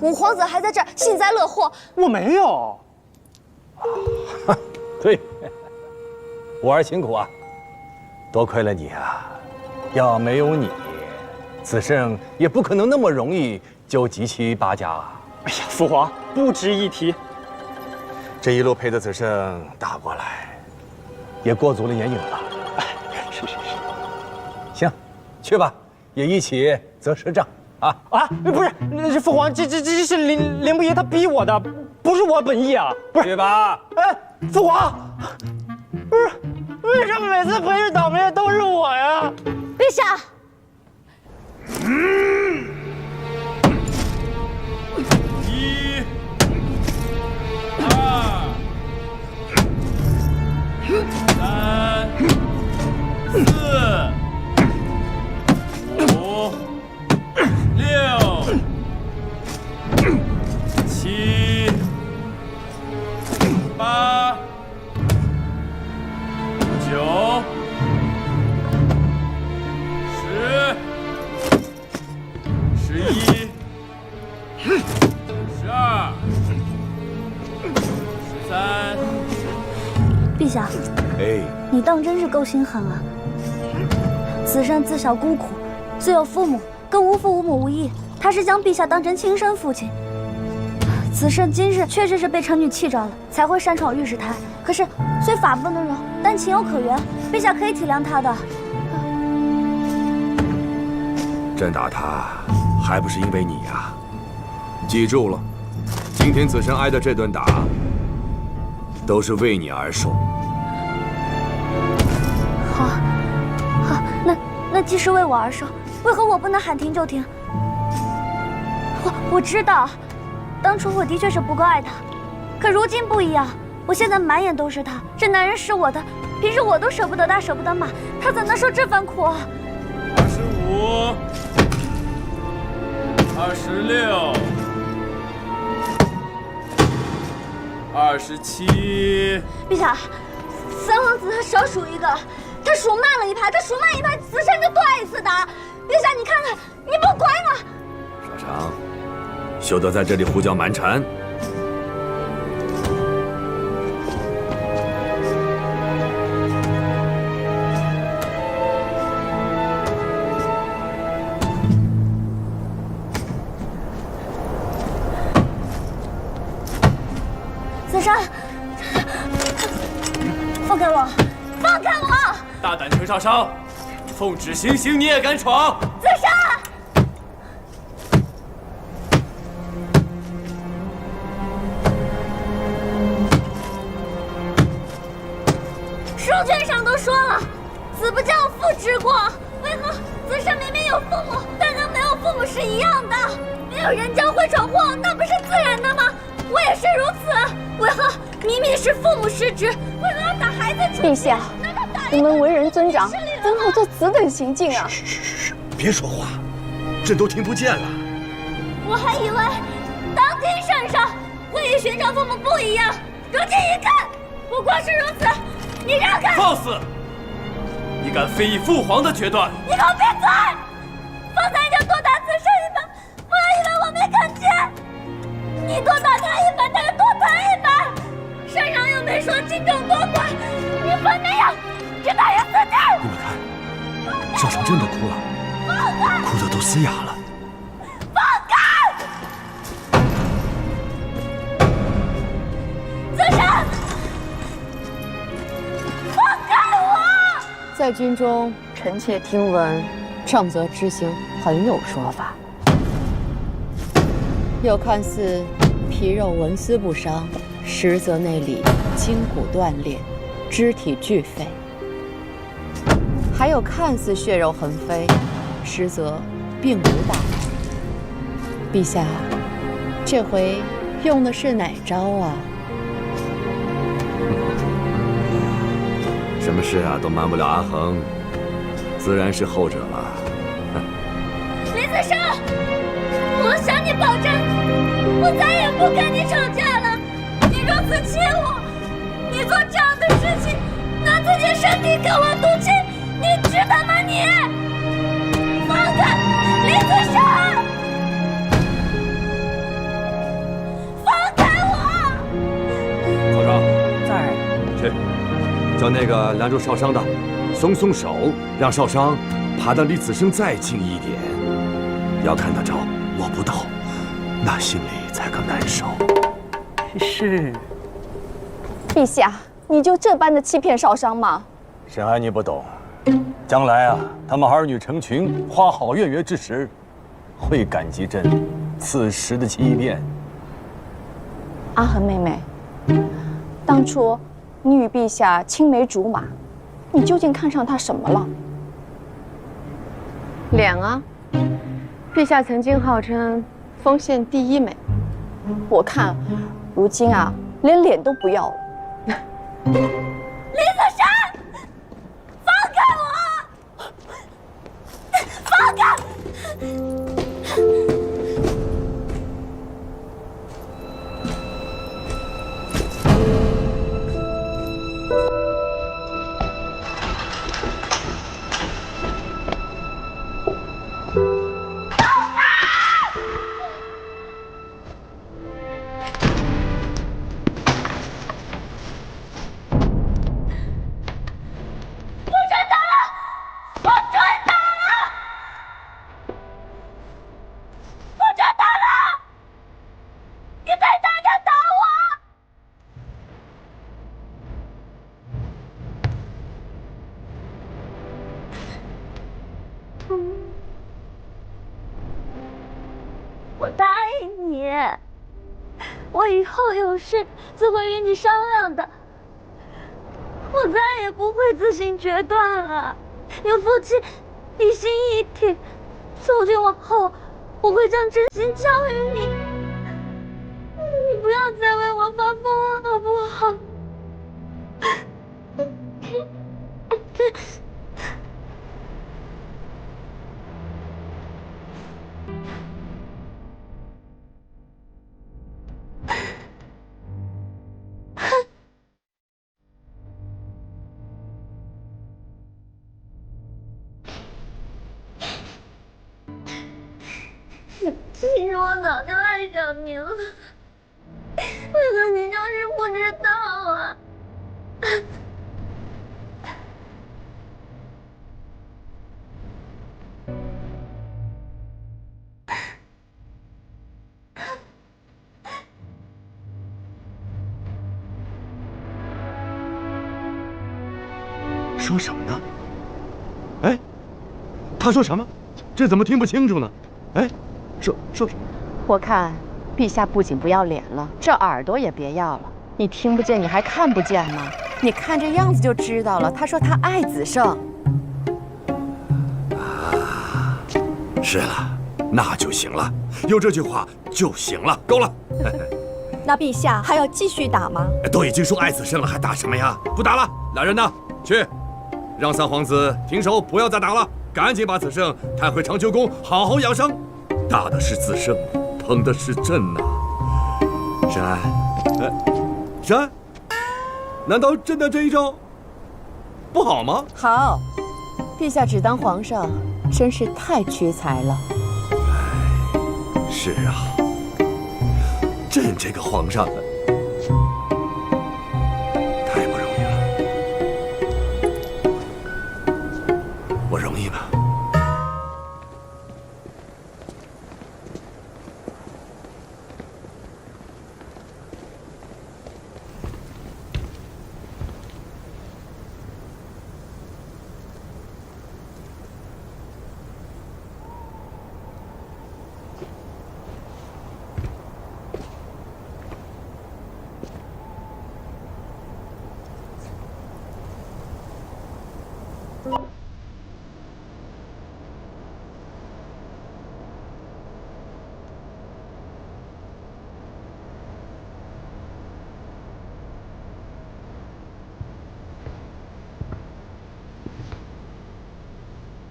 五皇子还在这儿幸灾乐祸。我没有。对，我儿辛苦啊，多亏了你啊！要没有你，子胜也不可能那么容易就集齐8家啊！哎呀，父皇不值一提。这一路陪着子胜打过来，也过足了眼瘾了。是。行，去吧，也一起择师杖啊！不是，那是父皇，这是林不疑他逼我的，不是我本意啊！不是，去吧。父皇，不是，为什么每次陪着倒霉的都是我呀？陛下。1、2、3、4、5、6、7、8、9、10、11、12、13。陛下，你当真是够心狠啊！子胜自小孤苦，虽有父母，更无父无母无义。他是将陛下当成亲生父亲。子胜今日确实是被臣女气着了，才会擅闯御史台。可是虽法不能容，但情有可原，陛下可以体谅他的。朕打他，还不是因为你呀！记住了，今天子胜挨的这顿打，都是为你而受。好，那既是为我而受，为何我不能喊停就停？我知道，当初我的确是不够爱他，可如今不一样，我现在满眼都是他，这男人是我的，平时我都舍不得大，舍不得马，他怎能受这番苦啊25、26、27。陛下，三皇子他少数一个，他数慢了一拍，子胜就多挨一次打。陛下，你看看，你不乖吗？少常，休得在这里胡搅蛮缠。子胜，放开我，放开我！大胆程少商，奉旨行刑你也敢闯？自杀！书卷上都说了，子不教父之过。为何子上明明有父母，但跟没有父母是一样的？没有人教会闯祸，那不是自然的吗？我也是如此。为何明明是父母失职，为何要打孩子出去？陛下，你们为人尊长，怎好做此等行径啊？别说话，朕都听不见了。我还以为当天圣上会与寻常父母不一样，如今一看，不过是如此。你让开！放肆！你敢非议父皇的决断？你给我闭嘴！方才你就多打子上一板，不要以为我没看见。你多打他一板，他就多打一板。圣上又没说轻重多寡，你分明要只打人死地。你们看，少商真的哭了，哭得都嘶哑了。放开！子上！在军中，臣妾听闻，上泽之行很有说法。又看似皮肉纹丝不伤，实则内里筋骨断裂，肢体俱废；还有看似血肉横飞，实则并无大碍。陛下，这回用的是哪招啊？什么事啊都瞒不了阿衡，自然是后者了。李子胜，我向你保证，我再也不跟你吵架了。你如此欺我，你做这样的事情，拿自己身体跟我赌气，你值得吗你？放开，李子胜！放开我！曹彰，在。去。叫那个拦住少商的，松松手，让少商爬得离子胜再近一点。要看得着，摸不到，那心里才更难受。是。陛下，你就这般的欺骗少商吗？沈安，你不懂，将来啊，他们儿女成群，花好月圆之时，会感激朕此时的欺骗。阿衡妹妹，当初你与陛下青梅竹马，你究竟看上他什么了？脸啊，陛下曾经号称丰县第一美，我看如今啊，连脸都不要了。李子山，放开我！放开！我答应你，我以后有事自会与你商量的。我再也不会自行决断了。有夫妻一心一体，从今往后我会将真心交予你。你不要再为我发疯了，好不好？其实我早就爱小明了，为何你就是不知道啊？说什么呢？哎，他说什么？这怎么听不清楚呢？哎，说。我看陛下不仅不要脸了，这耳朵也别要了。你听不见，你还看不见吗？你看这样子就知道了。他说他爱子胜。是了，那就行了，有这句话就行了，够了。那陛下还要继续打吗？都已经说爱子胜了，还打什么呀？不打了，来人呐，去，让三皇子停手，不要再打了，赶紧把子胜带回长秋宫，好好养伤。打的是子胜，捧的是朕呐。珊，珊，难道朕的这一招不好吗？好，陛下只当皇上，真是太屈才了。是啊，朕这个皇上太不容易了，我容易吗？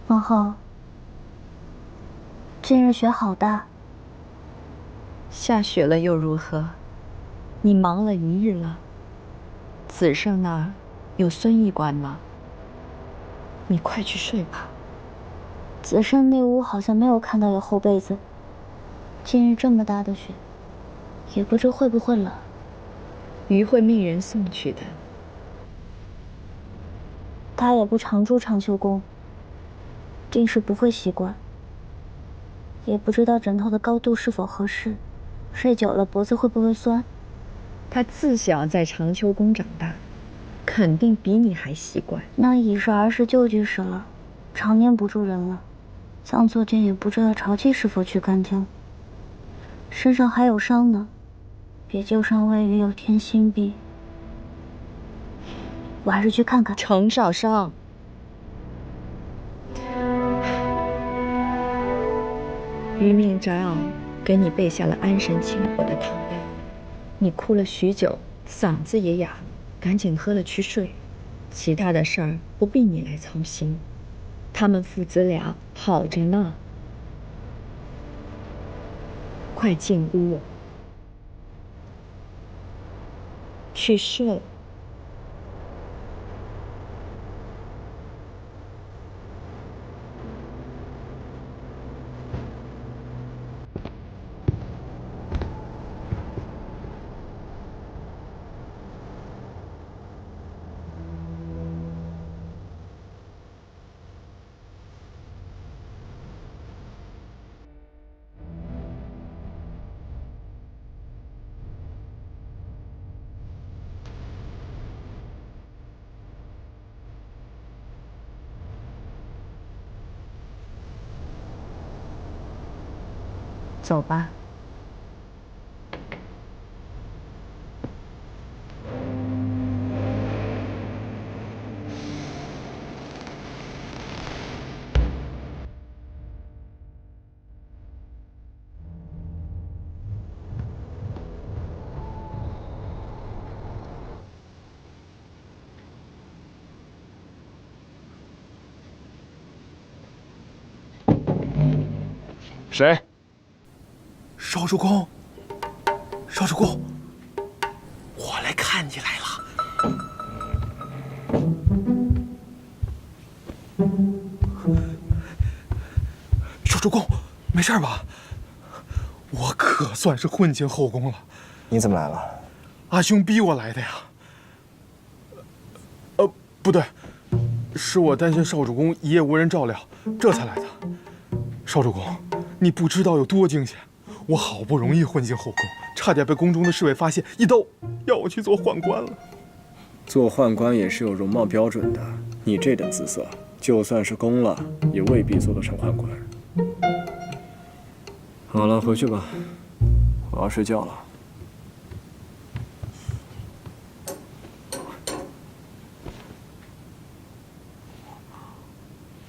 皇后，近日雪好大。下雪了又如何？你忙了一日了。子胜那儿有孙医官吗？你快去睡吧。子胜那屋好像没有看到有厚被子。近日这么大的雪，也不知会不会冷。余会命人送去的。他也不常住长秋宫，定是不会习惯。也不知道枕头的高度是否合适，睡久了脖子会不会酸。他自小在长秋宫长大，肯定比你还习惯。那已是儿时旧居室了，常年不住人了。藏作间也不知道潮气是否去干净。身上还有伤呢，别旧伤位于有添新弊。我还是去看看。程少商，余命摘袄给你备下了安神清火的汤药，你哭了许久，嗓子也哑，赶紧喝了去睡。其他的事儿不必你来操心，他们父子俩好着呢。快进屋，去睡。走吧。谁？少主公，少主公，我来看你来了。少主公，没事吧？我可算是混进后宫了。你怎么来了？阿兄逼我来的呀。不对，是我担心少主公一夜无人照料，这才来的。少主公，你不知道有多惊险。我好不容易混进后宫，差点被宫中的侍卫发现，一刀要我去做宦官了。做宦官也是有容貌标准的，你这等姿色，就算是攻了，也未必做得成宦官。好了，回去吧，我要睡觉了。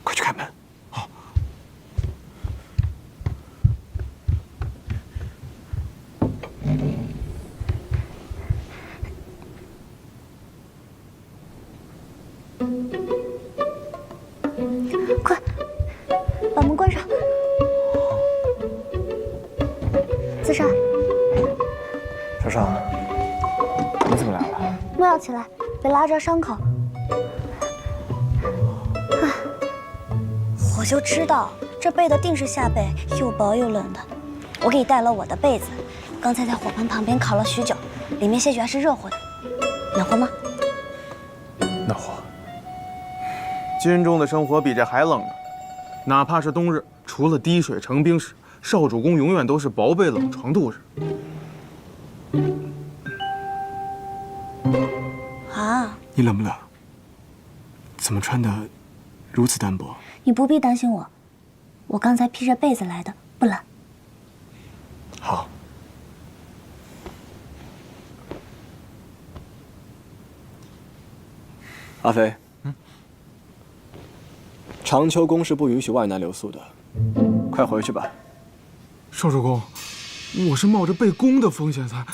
快去开门！好。快，把门关上。自杀。少少，你怎么来了？莫要起来，别拉着伤口。我就知道这被的定是夏被，又薄又冷的。我给你带了我的被子，刚才在火盆旁边烤了许久，里面些许还是热乎的，暖和吗？暖和。军中的生活比这还冷呢，哪怕是冬日，除了滴水成冰时，少主公永远都是薄被冷床度日。啊，你冷不冷？怎么穿的如此单薄？你不必担心我，我刚才披着被子来的，不冷。好。阿飞，长秋宫是不允许外男留宿的，快回去吧。少主公，我是冒着被攻的风险才……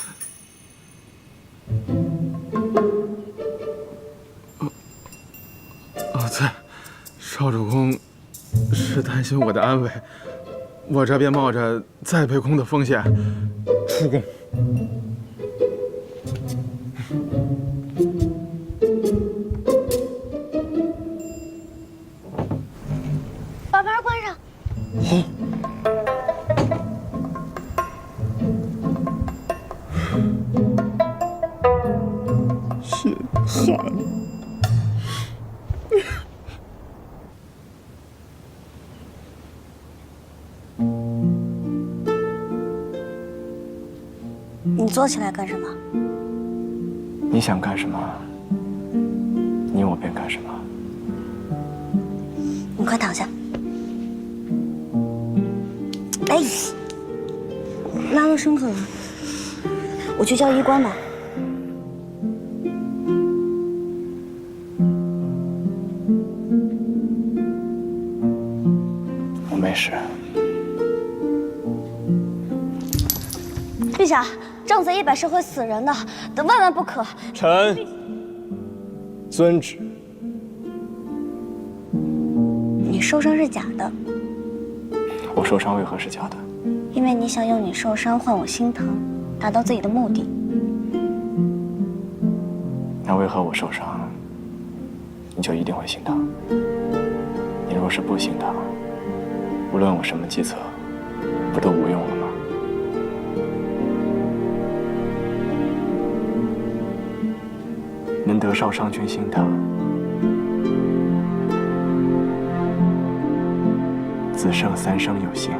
对，少主公是担心我的安危，我这便冒着再被攻的风险出宫。把门关上。好。血汗。你坐起来干什么？你想干什么，你我便干什么。你快躺下。哎，拉了伤口了，我去叫医官吧。我没事。陛下，正贼100是会死人的，得万万不可。臣遵旨。你受伤是假的，我受伤为何是假的？因为你想用你受伤换我心疼，达到自己的目的。那为何我受伤，你就一定会心疼？你若是不心疼，无论我什么计策，不都无用了吗？能得少商君心疼，子胜3生有幸。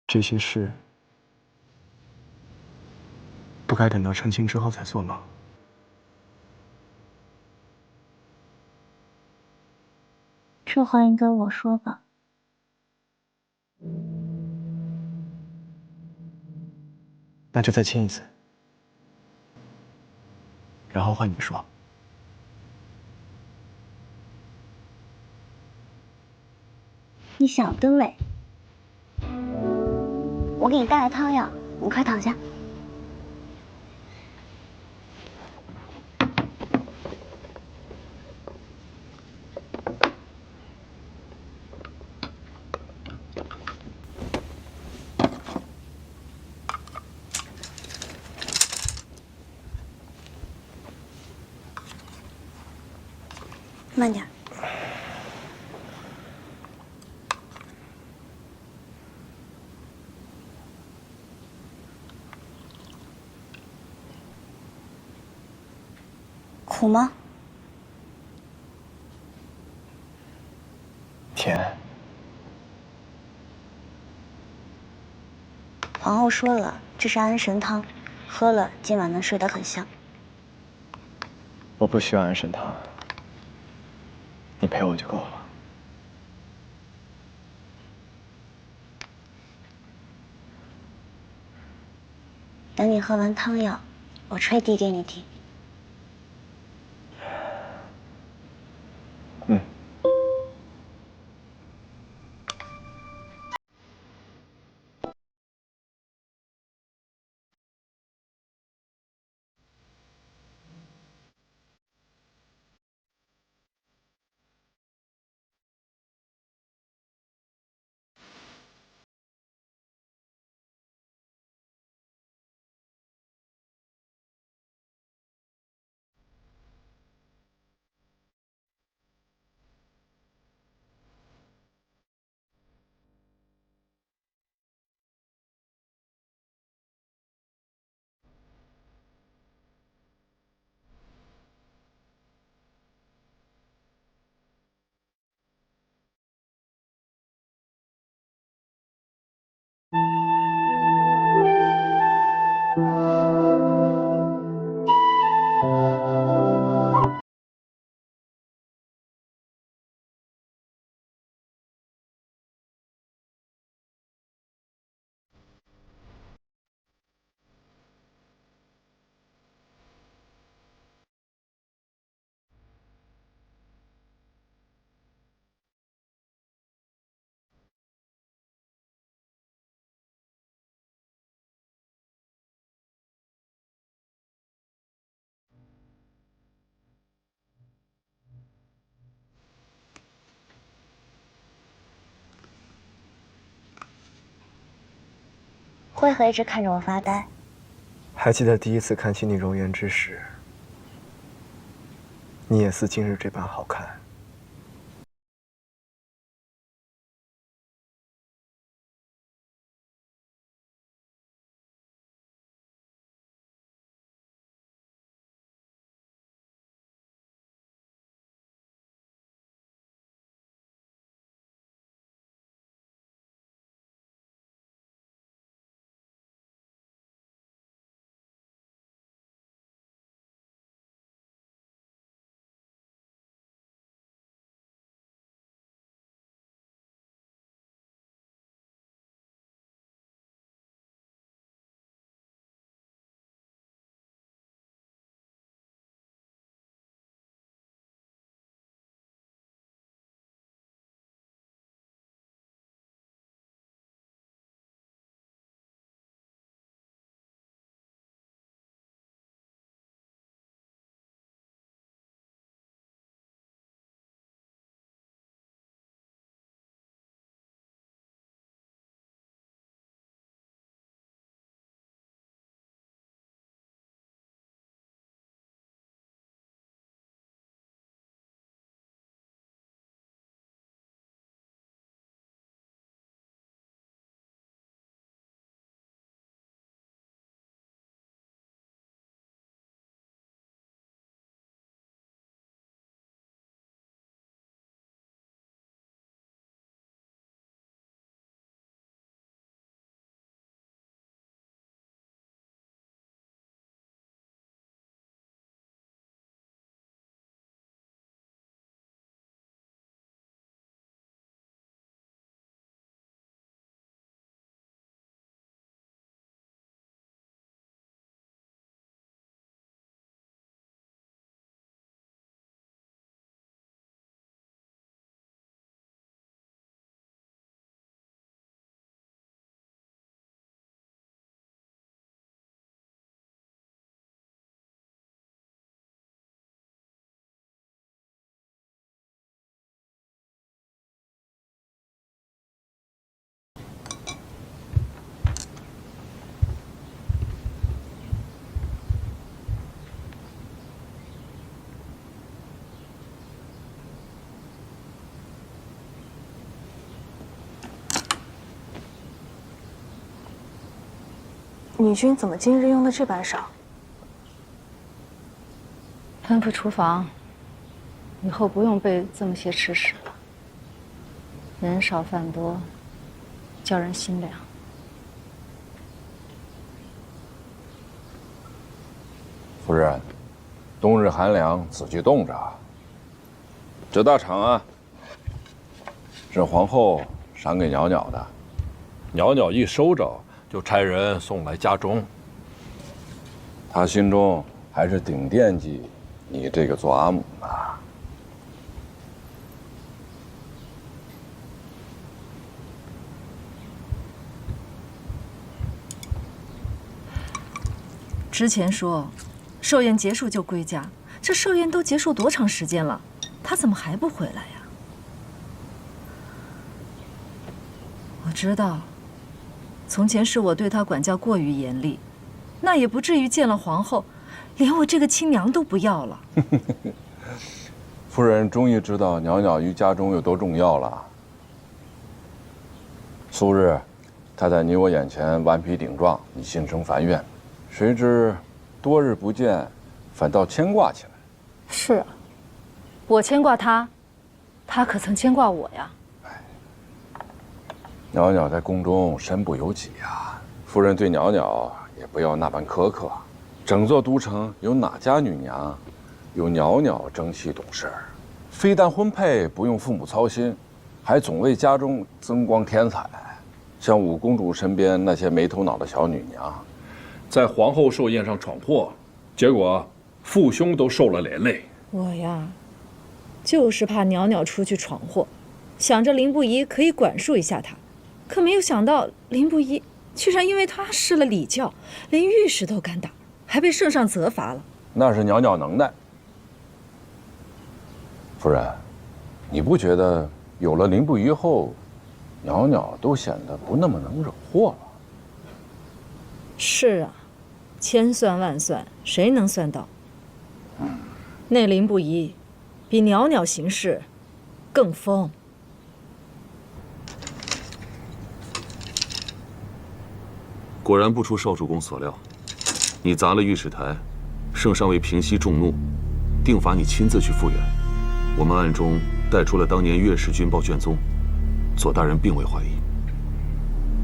这些事不该等到成亲之后再做吗？话应该我说吧。那就再亲一次，然后换你说。你想得美。我给你带来汤药，你快躺下。慢点。苦吗？甜。皇后说了，这是安神汤，喝了今晚能睡得很香。我不需要安神汤，你陪我就够了。等你喝完汤药，我吹笛给你听。嗯。为何一直看着我发呆？还记得第一次看起你容颜之时，你也似今日这般好看。女君怎么今日用的这般少？吩咐厨房，以后不用备这么些吃食了。人少饭多，叫人心凉。夫人，冬日寒凉，自己冻着。这大场啊，是皇后赏给袅袅的，袅袅一收着，就差人送来家中。她心中还是顶惦记你这个做阿母呢。之前说，寿宴结束就归家，这寿宴都结束多长时间了，他怎么还不回来呀？我知道，从前是我对他管教过于严厉，那也不至于见了皇后，连我这个亲娘都不要了。夫人终于知道袅袅于家中有多重要了。素日，她在你我眼前顽皮顶撞，你心生烦怨。谁知多日不见，反倒牵挂起来。是啊，我牵挂他，他可曾牵挂我呀？袅袅在宫中身不由己呀，夫人对袅袅也不要那般苛刻。整座都城有哪家女娘有袅袅争气懂事？非但婚配不用父母操心，还总为家中增光添彩。像五公主身边那些没头脑的小女娘，在皇后寿宴上闯祸，结果父兄都受了连累。我呀，就是怕袅袅出去闯祸，想着林不疑可以管束一下她，可没有想到林不疑居然因为她失了礼教，连御史都敢打，还被圣上责罚了。那是袅袅能耐。夫人，你不觉得有了林不疑后，袅袅都显得不那么能惹祸了？是啊，千算万算，谁能算到？那林不疑比袅袅行事更疯。果然不出少主公所料，你砸了御史台，圣上为平息众怒，定罚你亲自去复原。我们暗中带出了当年岳氏军报卷宗，左大人并未怀疑。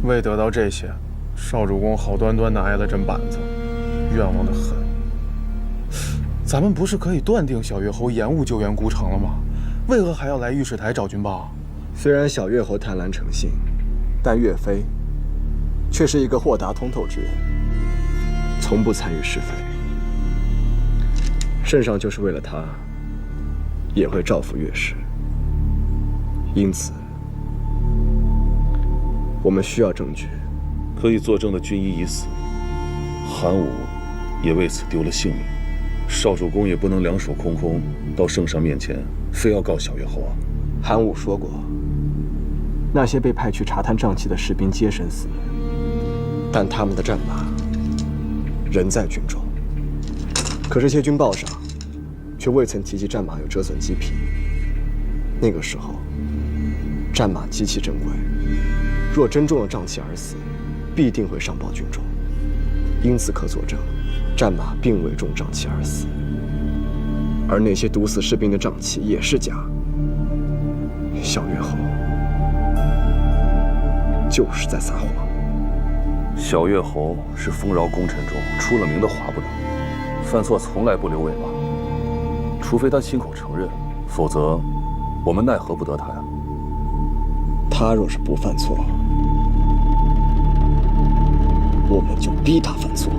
为得到这些，少主公好端端的挨了阵板子，冤枉的很。咱们不是可以断定小月侯延误救援孤城了吗？为何还要来御史台找军报？虽然小月侯贪婪成性，但岳飞却是一个豁达通透之人，从不参与是非。圣上就是为了他，也会照拂岳氏。因此，我们需要证据。可以作证的军医已死，韩武也为此丢了性命。少主公也不能两手空空到圣上面前，非要告小月侯啊。韩武说过，那些被派去查探瘴气的士兵皆身死，但他们的战马仍在军中。可这些军报上却未曾提及战马有折损鸡皮。那个时候，战马极其珍贵，若真中了瘴气而死，必定会上报军中。因此可佐证，战马并未中瘴气而死，而那些毒死士兵的瘴气也是假。小月侯就是在撒谎。小月侯是丰饶功臣中出了名的滑不得，犯错从来不留尾巴，除非他亲口承认，否则我们奈何不得他呀。他若是不犯错，我们就逼他犯错。